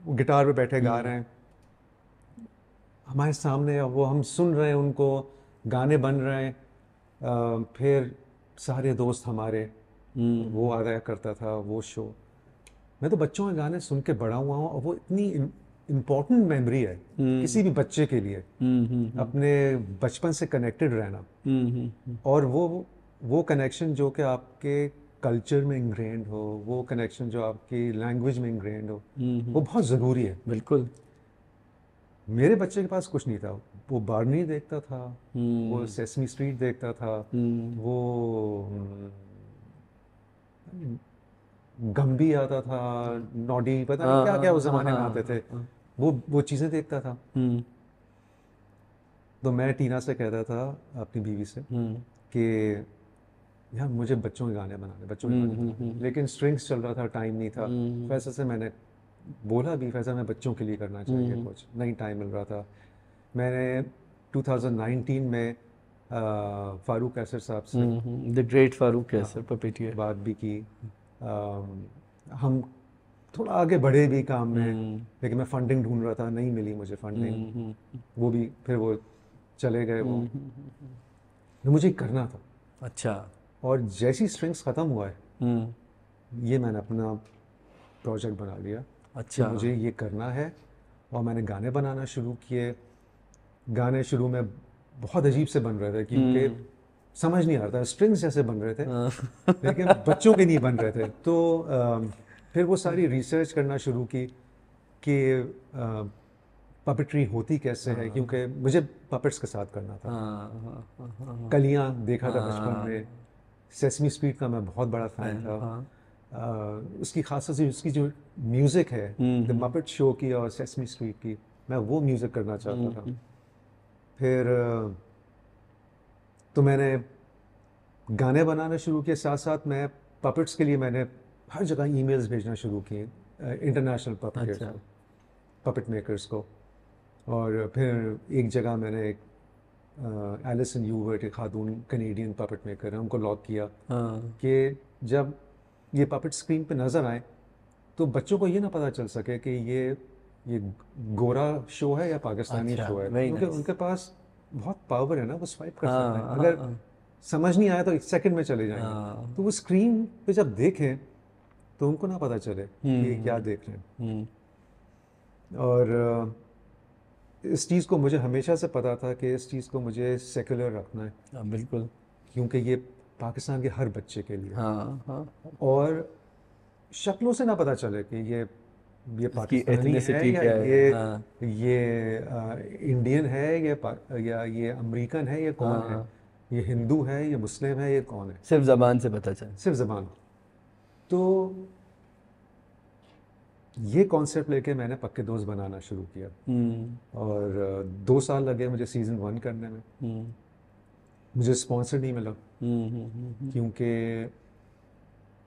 वो गिटार पे बैठे गा रहे हैं हमारे सामने, वो हम सुन रहे हैं उनको, गाने बन रहे हैं। फिर सारे दोस्त हमारे वो आया करता था वो शो। मैं तो बच्चों के गाने सुन के बड़ा हुआ हूँ और वो इतनी इम्पोर्टेंट मेमोरी है किसी भी बच्चे के लिए, अपने बचपन से कनेक्टेड रहना। और वो कनेक्शन जो कि आपके कल्चर में इंग्रेंड हो, वो कनेक्शन जो आपकी लैंग्वेज में इंग्रेंड हो, वो बहुत ज़रूरी है। बिल्कुल। मेरे बच्चे के पास कुछ नहीं था। वो बार्नी देखता था, वो सेसमी स्ट्रीट देखता था, वो गम्बी आता था, नॉडी, पता नहीं क्या क्या उस जमाने में आते थे, वो चीज़ें देखता था। तो मैं टीना से कहता था, अपनी बीवी से, कि यार मुझे बच्चों के गाने बनाने, लेकिन स्ट्रिंग्स चल रहा था, टाइम नहीं था। वैसे से मैंने बोला भी, वैसा मैं बच्चों के लिए करना चाहिए, कुछ नहीं टाइम मिल रहा था। मैंने 2019 में फारूक कैसर साहब से, the great Farooq Kaiser puppeteer, बात भी की। हम थोड़ा आगे बढ़े भी काम में, लेकिन मैं फंडिंग ढूंढ रहा था, नहीं मिली मुझे फंडिंग। वो भी फिर वो चले गए वो। मुझे करना था। अच्छा। और जैसी स्ट्रिंग्स ख़त्म हुआ है, ये मैंने अपना प्रोजेक्ट बना लिया। अच्छा। कि मुझे ये करना है। और मैंने गाने बनाना शुरू किए। गाने शुरू में बहुत अजीब से बन रहे थे, क्योंकि समझ नहीं आ रहा था, स्ट्रिंग्स जैसे बन रहे थे, लेकिन बच्चों के नहीं बन रहे थे। तो फिर वो सारी रिसर्च करना शुरू की कि पपेट्री होती कैसे है, क्योंकि मुझे पपेट्स के साथ करना था। कलियां देखा था बचपन में, सेसमी स्ट्रीट का मैं बहुत बड़ा फैन था। उसकी खास उसकी जो म्यूज़िक है, द मपेट शो की और सेसमी स्ट्रीट की, मैं वो म्यूज़िक करना चाहता था। फिर तो मैंने गाने बनाना शुरू किए, साथ साथ मैं पपेट्स के लिए मैंने हर जगह ईमेल्स भेजना शुरू किए, इंटरनेशनल पपेट मेकर्स को। और फिर एक जगह मैंने एलिसन यूवर्ट, एक खातून कनेडियन पपेट मेकर है, उनको लॉक किया कि जब ये पपेट स्क्रीन पे नज़र आए तो बच्चों को ये ना पता चल सके कि ये गोरा शो है या पाकिस्तानी शो है, क्योंकि उनके पास बहुत पावर है ना, वो स्वाइप कर सकते हैं। अगर समझ नहीं आया तो 1 सेकंड में चले जाएंगे। तो वो स्क्रीन पे जब देखें तो उनको ना पता चले कि ये क्या देख रहे हैं। और इस चीज़ को मुझे हमेशा से पता था कि इस चीज़ को मुझे सेकुलर रखना है। बिल्कुल। क्योंकि ये पाकिस्तान के हर बच्चे के लिए। और शक्लों से ना पता चले कि ये पाकिस्तानी है या ये इंडियन है या ये अमेरिकन है, ये कौन है, ये हिंदू है, ये मुस्लिम है, ये कौन है। सिर्फ ज़बान से पता चले, सिर्फ ज़बान। तो ये कॉन्सेप्ट लेके मैंने पक्के दोस्त बनाना शुरू किया। और 2 साल लगे मुझे सीज़न 1 करने में। मुझे स्पॉन्सर नहीं मिला, क्योंकि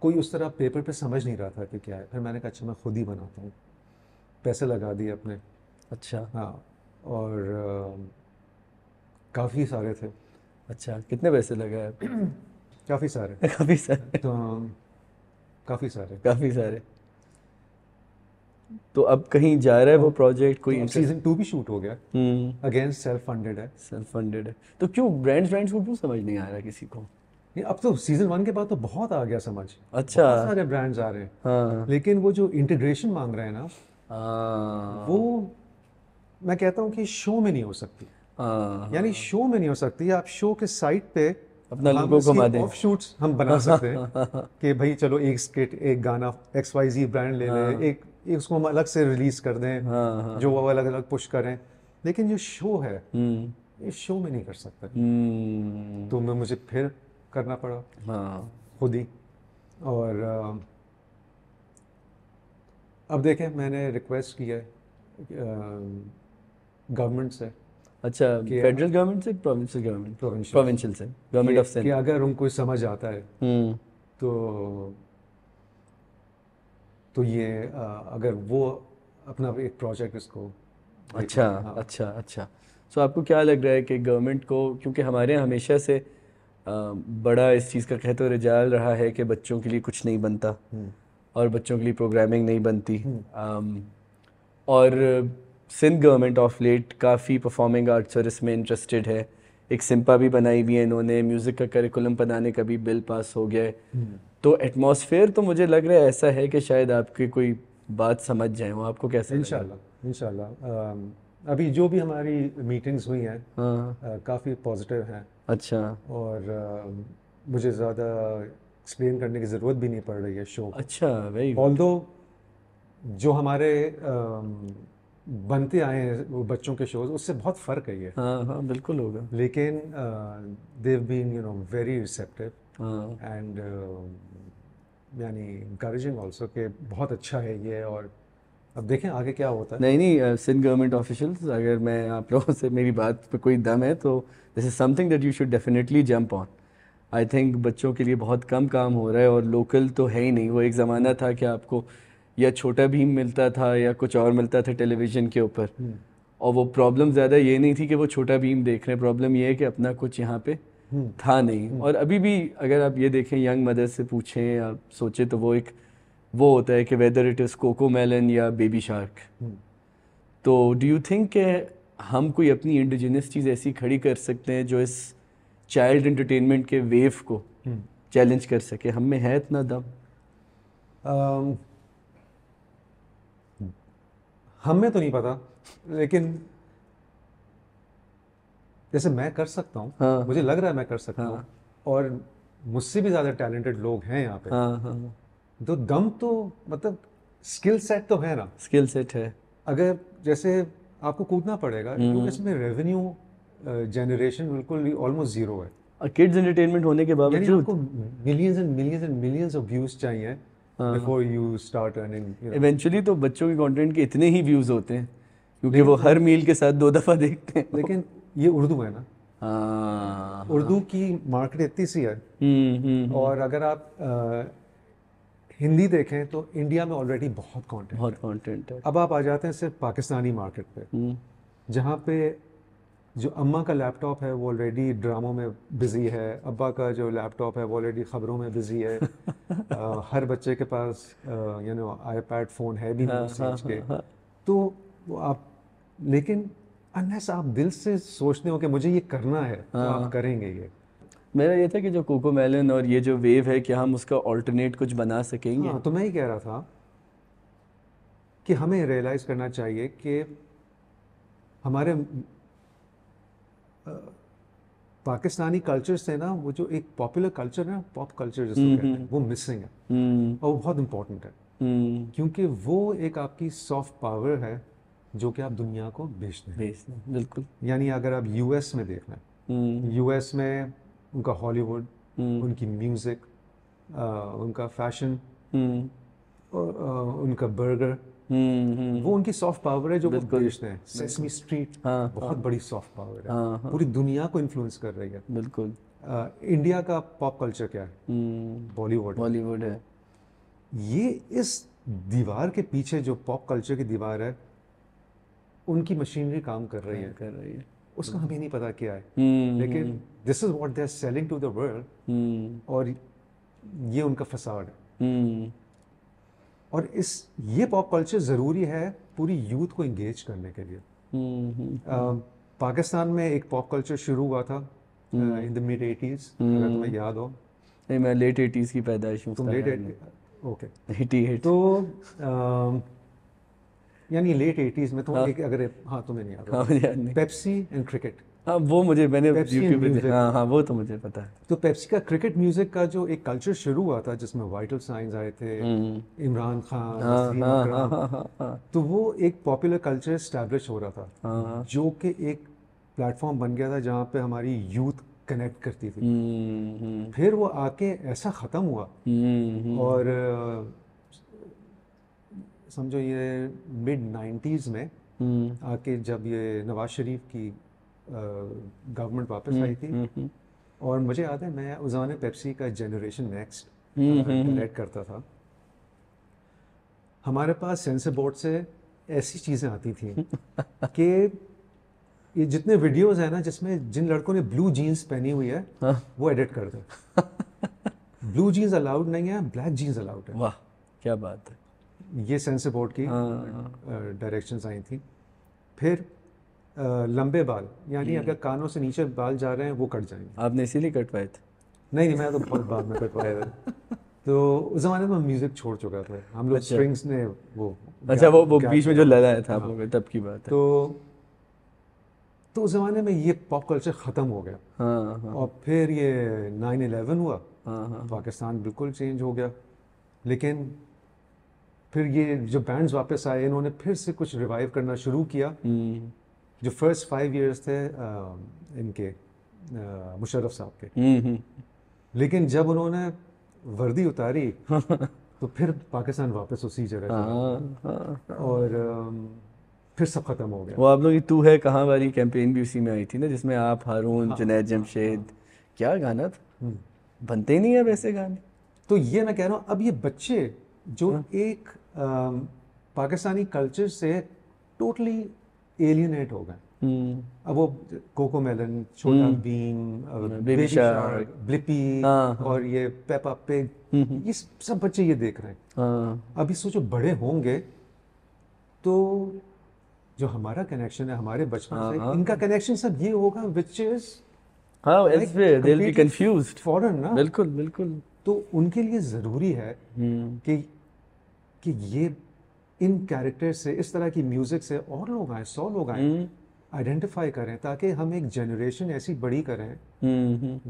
कोई उस तरह पेपर पे समझ नहीं रहा था कि क्या है। फिर मैंने कहा अच्छा मैं खुद ही बनाता हूँ, पैसे लगा दिए अपने। अच्छा। हाँ। और काफ़ी सारे थे। अच्छा, कितने पैसे लगाए? काफ़ी सारे। काफ़ी सारे। तो काफ़ी सारे। तो अब कहीं जा रहा है वो प्रोजेक्ट? कोई सीज़न 2 भी शूट हो गया। अगेन सेल्फ फंडेड है। तो क्यों ब्रांड्स को क्यों समझ नहीं आ रहा किसी को? अब तो सीज़न 1 के बाद तो बहुत आ गया समझ। अच्छा। बहुत सारे ब्रांड्स आ रहे हैं। लेकिन वो जो इंटीग्रेशन मांग रहे हैं ना, वो मैं कहता हूँ कि शो में नहीं हो सकती। यानी शो में नहीं हो सकती। आप शो के साइट पे अपना लोगो घुमा दें, ऑफ शूट्स हम बना सकते हैं कि भाई चलो एक स्किट, एक गाना XYZ ब्रांड ले ले, एक उसको हम अलग से रिलीज कर दें, जो वो अलग अलग पुश करें। लेकिन जो शो है, ये शो में नहीं कर सकता। तो मुझे फिर करना पड़ा खुद ही। और अब देखें, मैंने रिक्वेस्ट किया है गवर्नमेंट से। अच्छा, फेडरल गवर्नमेंट से, प्रोविंशियल गवर्नमेंट? प्रोविंशियल से, गवर्नमेंट ऑफ सिंध। कि अगर उनको समझ आता है तो ये अगर वो अपना एक प्रोजेक्ट इसको। अच्छा। सो आपको क्या लग रहा है कि गवर्नमेंट को, क्योंकि हमारे यहाँ हमेशा से बड़ा इस चीज़ का कहते हुए रिजाल रहा है कि बच्चों के लिए कुछ नहीं बनता और बच्चों के लिए प्रोग्रामिंग नहीं बनती, और सिंध गवर्नमेंट ऑफ लेट काफ़ी परफॉर्मिंग आर्ट्स और इसमें इंटरेस्टेड है। एक सिम्पा भी बनाई हुई है इन्होंने, म्यूज़िक का करिकुलम बनाने का भी बिल पास हो गया है। तो एटमॉस्फेयर तो मुझे लग रहा है ऐसा है कि शायद आपकी कोई बात समझ जाए वो, आपको कैसे लगा? इंशाल्लाह इंशाल्लाह। अभी जो भी हमारी मीटिंग्स हुई हैं हाँ। काफ़ी पॉजिटिव हैं, अच्छा। और मुझे ज़्यादा एक्सप्लेन करने की ज़रूरत भी नहीं पड़ रही है शो को। अच्छा, वेरी गुड। ऑल्दो जो हमारे बनते आए हैं वो बच्चों के शोज, उससे बहुत फ़र्क है ये। हाँ हाँ, बिल्कुल होगा। लेकिन देव बीन वेरी रिसेप्टिव हाँ। एंड यानी इंकरेजिंग ऑल्सो कि बहुत अच्छा है ये, और अब देखें आगे क्या होता है। नहीं नहीं, सिंध गवर्नमेंट ऑफिशियल्स, अगर मैं आप लोगों से मेरी बात पे कोई दम है तो this is something that you should definitely jump on. I think बच्चों के लिए बहुत कम काम हो रहा है, और लोकल तो है ही नहीं। वो एक ज़माना था कि आपको या छोटा भीम मिलता था या कुछ और मिलता था टेलीविज़न के ऊपर, और वो प्रॉब्लम ज़्यादा ये नहीं थी कि वो छोटा भीम देख रहे हैं, प्रॉब्लम ये है कि अपना कुछ यहाँ पे था नहीं। और अभी भी अगर आप ये देखें, यंग मदर से पूछें या सोचें, तो वो एक वो होता है कि whether it is Cocomelon या बेबी शार्क। तो डू यू थिंक कि हम कोई अपनी इंडिजिनस चीज़ ऐसी खड़ी कर सकते हैं जो इस चाइल्ड एंटरटेनमेंट के वेव को चैलेंज कर सके? हम में है इतना दम? हमें तो नहीं पता, लेकिन जैसे मैं कर सकता हूँ, हाँ, मुझे लग रहा है मैं कर सकता हूँ, हाँ, और मुझसे भी ज़्यादा टैलेंटेड लोग हैं यहाँ पे। हाँ हाँ, तो दम तो मतलब स्किल सेट तो है ना। स्किल सेट है। अगर जैसे आपको कूदना पड़ेगा, क्योंकि इसमें रेवेन्यू जनरेशन बिल्कुल ऑलमोस्ट ज़ीरो है। और किड्स एंटरटेनमेंट होने के यानी बावजूद आपको millions and millions and millions of views चाहिए before you start earning. Eventually तो बच्चों के कंटेंट के इतने ही व्यूज़ होते हैं क्योंकि लेकिन वो हर मील के साथ 2 दफ़ा देखते हैं। लेकिन ये उर्दू है ना, हाँ। उर्दू की मार्केट इतनी सी है। और अगर आप हिंदी देखें तो इंडिया में ऑलरेडी बहुत कंटेंट बहुत कंटेंट है। अब आप आ जाते हैं सिर्फ पाकिस्तानी मार्केट पे, जहाँ पे जो अम्मा का लैपटॉप है वो ऑलरेडी ड्रामों में बिजी है, अब्बा का जो लैपटॉप है वो ऑलरेडी खबरों में बिजी है। हर बच्चे के पास आईपैड फ़ोन है भी नहीं उस एज के। तो वो आप, लेकिन अनलेस आप दिल से सोचते हो कि मुझे ये करना है, तो आप करेंगे ये। मेरा ये था कि जो कोको मेलन और ये जो वेव है, क्या हम उसका ऑल्टरनेट कुछ बना सकेंगे? हाँ, तो मैं ही कह रहा था कि हमें रियलाइज़ करना चाहिए कि हमारे पाकिस्तानी कल्चर से ना, वो जो एक पॉपुलर कल्चर है, पॉप कल्चर जिसको कहते हैं, वो मिसिंग है। और वो बहुत इम्पोर्टेंट है, क्योंकि वो एक आपकी सॉफ्ट पावर है जो कि आप दुनिया को बेचते हैं। बिल्कुल। यानी अगर आप यूएस में देख लें, यूएस में उनका हॉलीवुड, उनकी म्यूज़िक, उनका फैशन, उनका बर्गर, वो उनकी सॉफ्ट पावर है जो वो बेचते हैं। सेसमी स्ट्रीट बहुत बड़ी सॉफ्ट पावर है, पूरी दुनिया को इन्फ्लुएंस कर रही है। बिल्कुल। इंडिया का पॉप कल्चर क्या है? बॉलीवुड है। ये इस दीवार के पीछे जो पॉप कल्चर की दीवार है, उनकी मशीनरी काम कर रही है, उसका हमें नहीं पता क्या है, लेकिन this is what they are selling to the world, और ये उनका फसाड है। और ये पॉप कल्चर ज़रूरी है पूरी यूथ को इंगेज करने के लिए। पाकिस्तान में एक पॉप कल्चर शुरू हुआ था इन द मिड 80s, अगर तुम्हें याद हो। नहीं, मैं लेट 80s की पैदाइश हूँ। तुम लेट 88? 88। तो यानी लेट 80s में, तो एक अगर तुम्हें नहीं याद हो, पेप्सी एंड क्रिकेट। हाँ, वो मैंने यूट्यूब पे, हाँ वो तो मुझे पता है। तो पेप्सी का क्रिकेट म्यूजिक का जो एक कल्चर शुरू हुआ था, जिसमें वाइटल साइंस आए थे, इमरान खान, वसीम अकरम, तो वो एक पॉपुलर कल्चर एस्टैब्लिश हो रहा था, जो कि एक प्लेटफॉर्म बन गया था जहाँ पे हमारी यूथ कनेक्ट करती थी। फिर वो आके ऐसा ख़त्म हुआ, और समझो ये मिड 90s में आके जब ये नवाज शरीफ की गवर्नमेंट वापस आई थी, और मुझे याद है मैं उस ज़माने पेप्सी का जनरेशन नेक्स्ट डायरेक्ट करता था। हमारे पास सेंसर बोर्ड से ऐसी चीज़ें आती थी कि ये जितने वीडियोस हैं ना जिसमें जिन लड़कों ने ब्लू जीन्स पहनी हुई है, वो एडिट कर दो। ब्लू जीन्स अलाउड नहीं है, ब्लैक जीन्स अलाउड है। वाह, क्या बात है। ये सेंसर बोर्ड की डायरेक्शंस आई थी। फिर लंबे बाल, यानी अगर कानों से नीचे बाल जा रहे हैं वो कट जाएंगे। आपने इसीलिए कटवाए थे? नहीं, मैं तो बहुत बाद में कटवाए थे। तो उस ज़माने में म्यूज़िक छोड़ चुका था, हम लोग अच्छा। स्ट्रिंग्स ने वो अच्छा, वो gap बीच में जो लड़ाया था आप हाँ। लोगों का, तब की बात है। तो उस ज़माने में ये पॉप कल्चर ख़त्म हो गया, हाँ हाँ और फिर ये 9/11 हुआ, हाँ हाँ। पाकिस्तान बिल्कुल चेंज हो गया। लेकिन फिर ये जो बैंड्स वापस आए, इन्होंने फिर से कुछ रिवाइव करना शुरू किया। जो फर्स्ट 5 इयर्स थे इनके मुशर्रफ साहब के, हम्म। लेकिन जब उन्होंने वर्दी उतारी तो फिर पाकिस्तान वापस उसी जगह चला हाँ गया, हाँ। और फिर सब खत्म हो गया। वो आप लोग की तू है कहाँ वाली कैंपेन भी उसी में आई थी ना, जिसमें आप, हारून, हाँ, जुनैद हाँ, जमशेद, क्या गाना था। हम्म। बनते ही नहीं है वैसे गाने। तो ये मैं कह रहा हूँ, अब ये बच्चे जो हाँ। एक पाकिस्तानी कल्चर से टोटली एलियनेट हो गए। अब वो कोको मेलन, छोटा Bhim, baby baby shark. Shark, Blippi, हाँ हाँ। और ये पेपा पिग, ये सब बच्चे ये देख रहे हैं। हाँ अभी सोचो बड़े होंगे तो जो हमारा कनेक्शन है हमारे बचपन हाँ से, हाँ। इनका कनेक्शन सब ये होगा, विच इज हाँ, like elsewhere they'll be confused। Foreign ना। बिल्कुल बिल्कुल। तो उनके लिए ज़रूरी है कि ये इन कैरेक्टर से, इस तरह की म्यूज़िक से और लोग आए, 100 लोग आए, आइडेंटिफाई करें, ताकि हम एक जनरेशन ऐसी बड़ी करें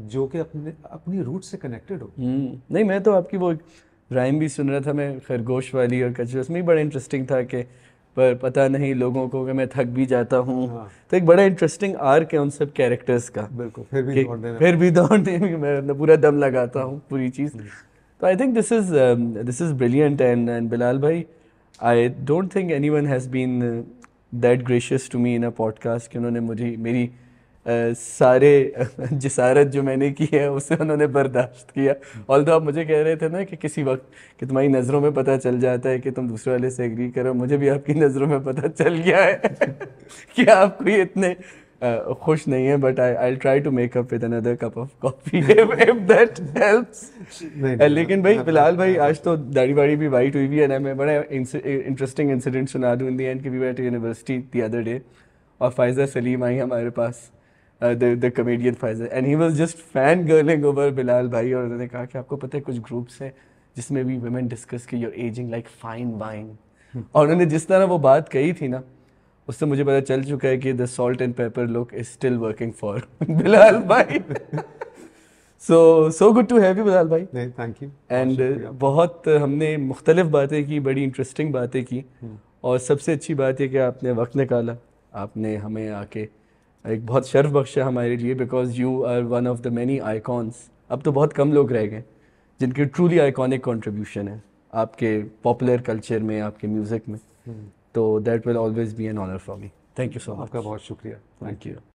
जो कि अपनी रूट से कनेक्टेड हो। नहीं, मैं तो आपकी वो राइम भी सुन रहा था मैं, खरगोश वाली और कचरे, उसमें भी बड़ा इंटरेस्टिंग था कि पर पता नहीं लोगों को कि मैं थक भी जाता हूँ। हाँ। तो एक बड़ा इंटरेस्टिंग आर्क है उन सब कैरेक्टर्स का। बिल्कुल, फिर भी कि दौड़ने में फिर भी दौड़ने में मैं पूरा दम लगाता हूँ पूरी चीज़। तो I think this is brilliant. And Bilal भाई, I don't think anyone has been that gracious to me in a podcast कि उन्होंने मुझे मेरी सारे जिसारत जो मैंने की है उसे उन्होंने बर्दाश्त किया। ऑल्दो आप मुझे कह रहे थे ना कि किसी वक्त कि तुम्हारी नज़रों में पता चल जाता है कि तुम दूसरे वाले से एग्री करो, मुझे भी आपकी नज़रों में पता चल गया है कि आप कोई इतने खुश नहीं है। But I try to make up with another cup of coffee if that helps. लेकिन भाई बिलाल भाई, आज तो दाढ़ी वाड़ी भी वाइट हुई हुई है ना। मैं बड़ा इंटरेस्टिंग इंसिडेंट सुना दूँ इन दी एंड कि we were at university the other day, और फायजा सलीम आई हमारे पास, the comedian Faiza, and he was just fangirling over Bilal भाई। और उन्होंने कहा कि आपको पता है कुछ ग्रुप्स हैं जिसमें भी women discuss कि you're aging like fine wine। और उन्होंने जिस तरह वो बात कही थी ना, उससे मुझे पता चल चुका है कि the salt and pepper look is still working for Bilal भाई। so good to have you Bilal भाई। नहीं, थैंक यू। एंड बहुत हमने मुख्तलिफ बातें की, बड़ी इंटरेस्टिंग बातें की, और सबसे अच्छी बात है कि आपने वक्त निकाला, आपने हमें आके एक बहुत शर्फ बख्शा हमारे लिए, because you are one of the many icons. अब तो बहुत कम लोग रह गए जिनकी ट्रूली आइकॉनिक कंट्रीब्यूशन है आपके पॉपुलर कल्चर में, आपके म्यूज़िक में। तो that will always be an honour for me. Thank you so much. आपका बहुत शुक्रिया। Thank you.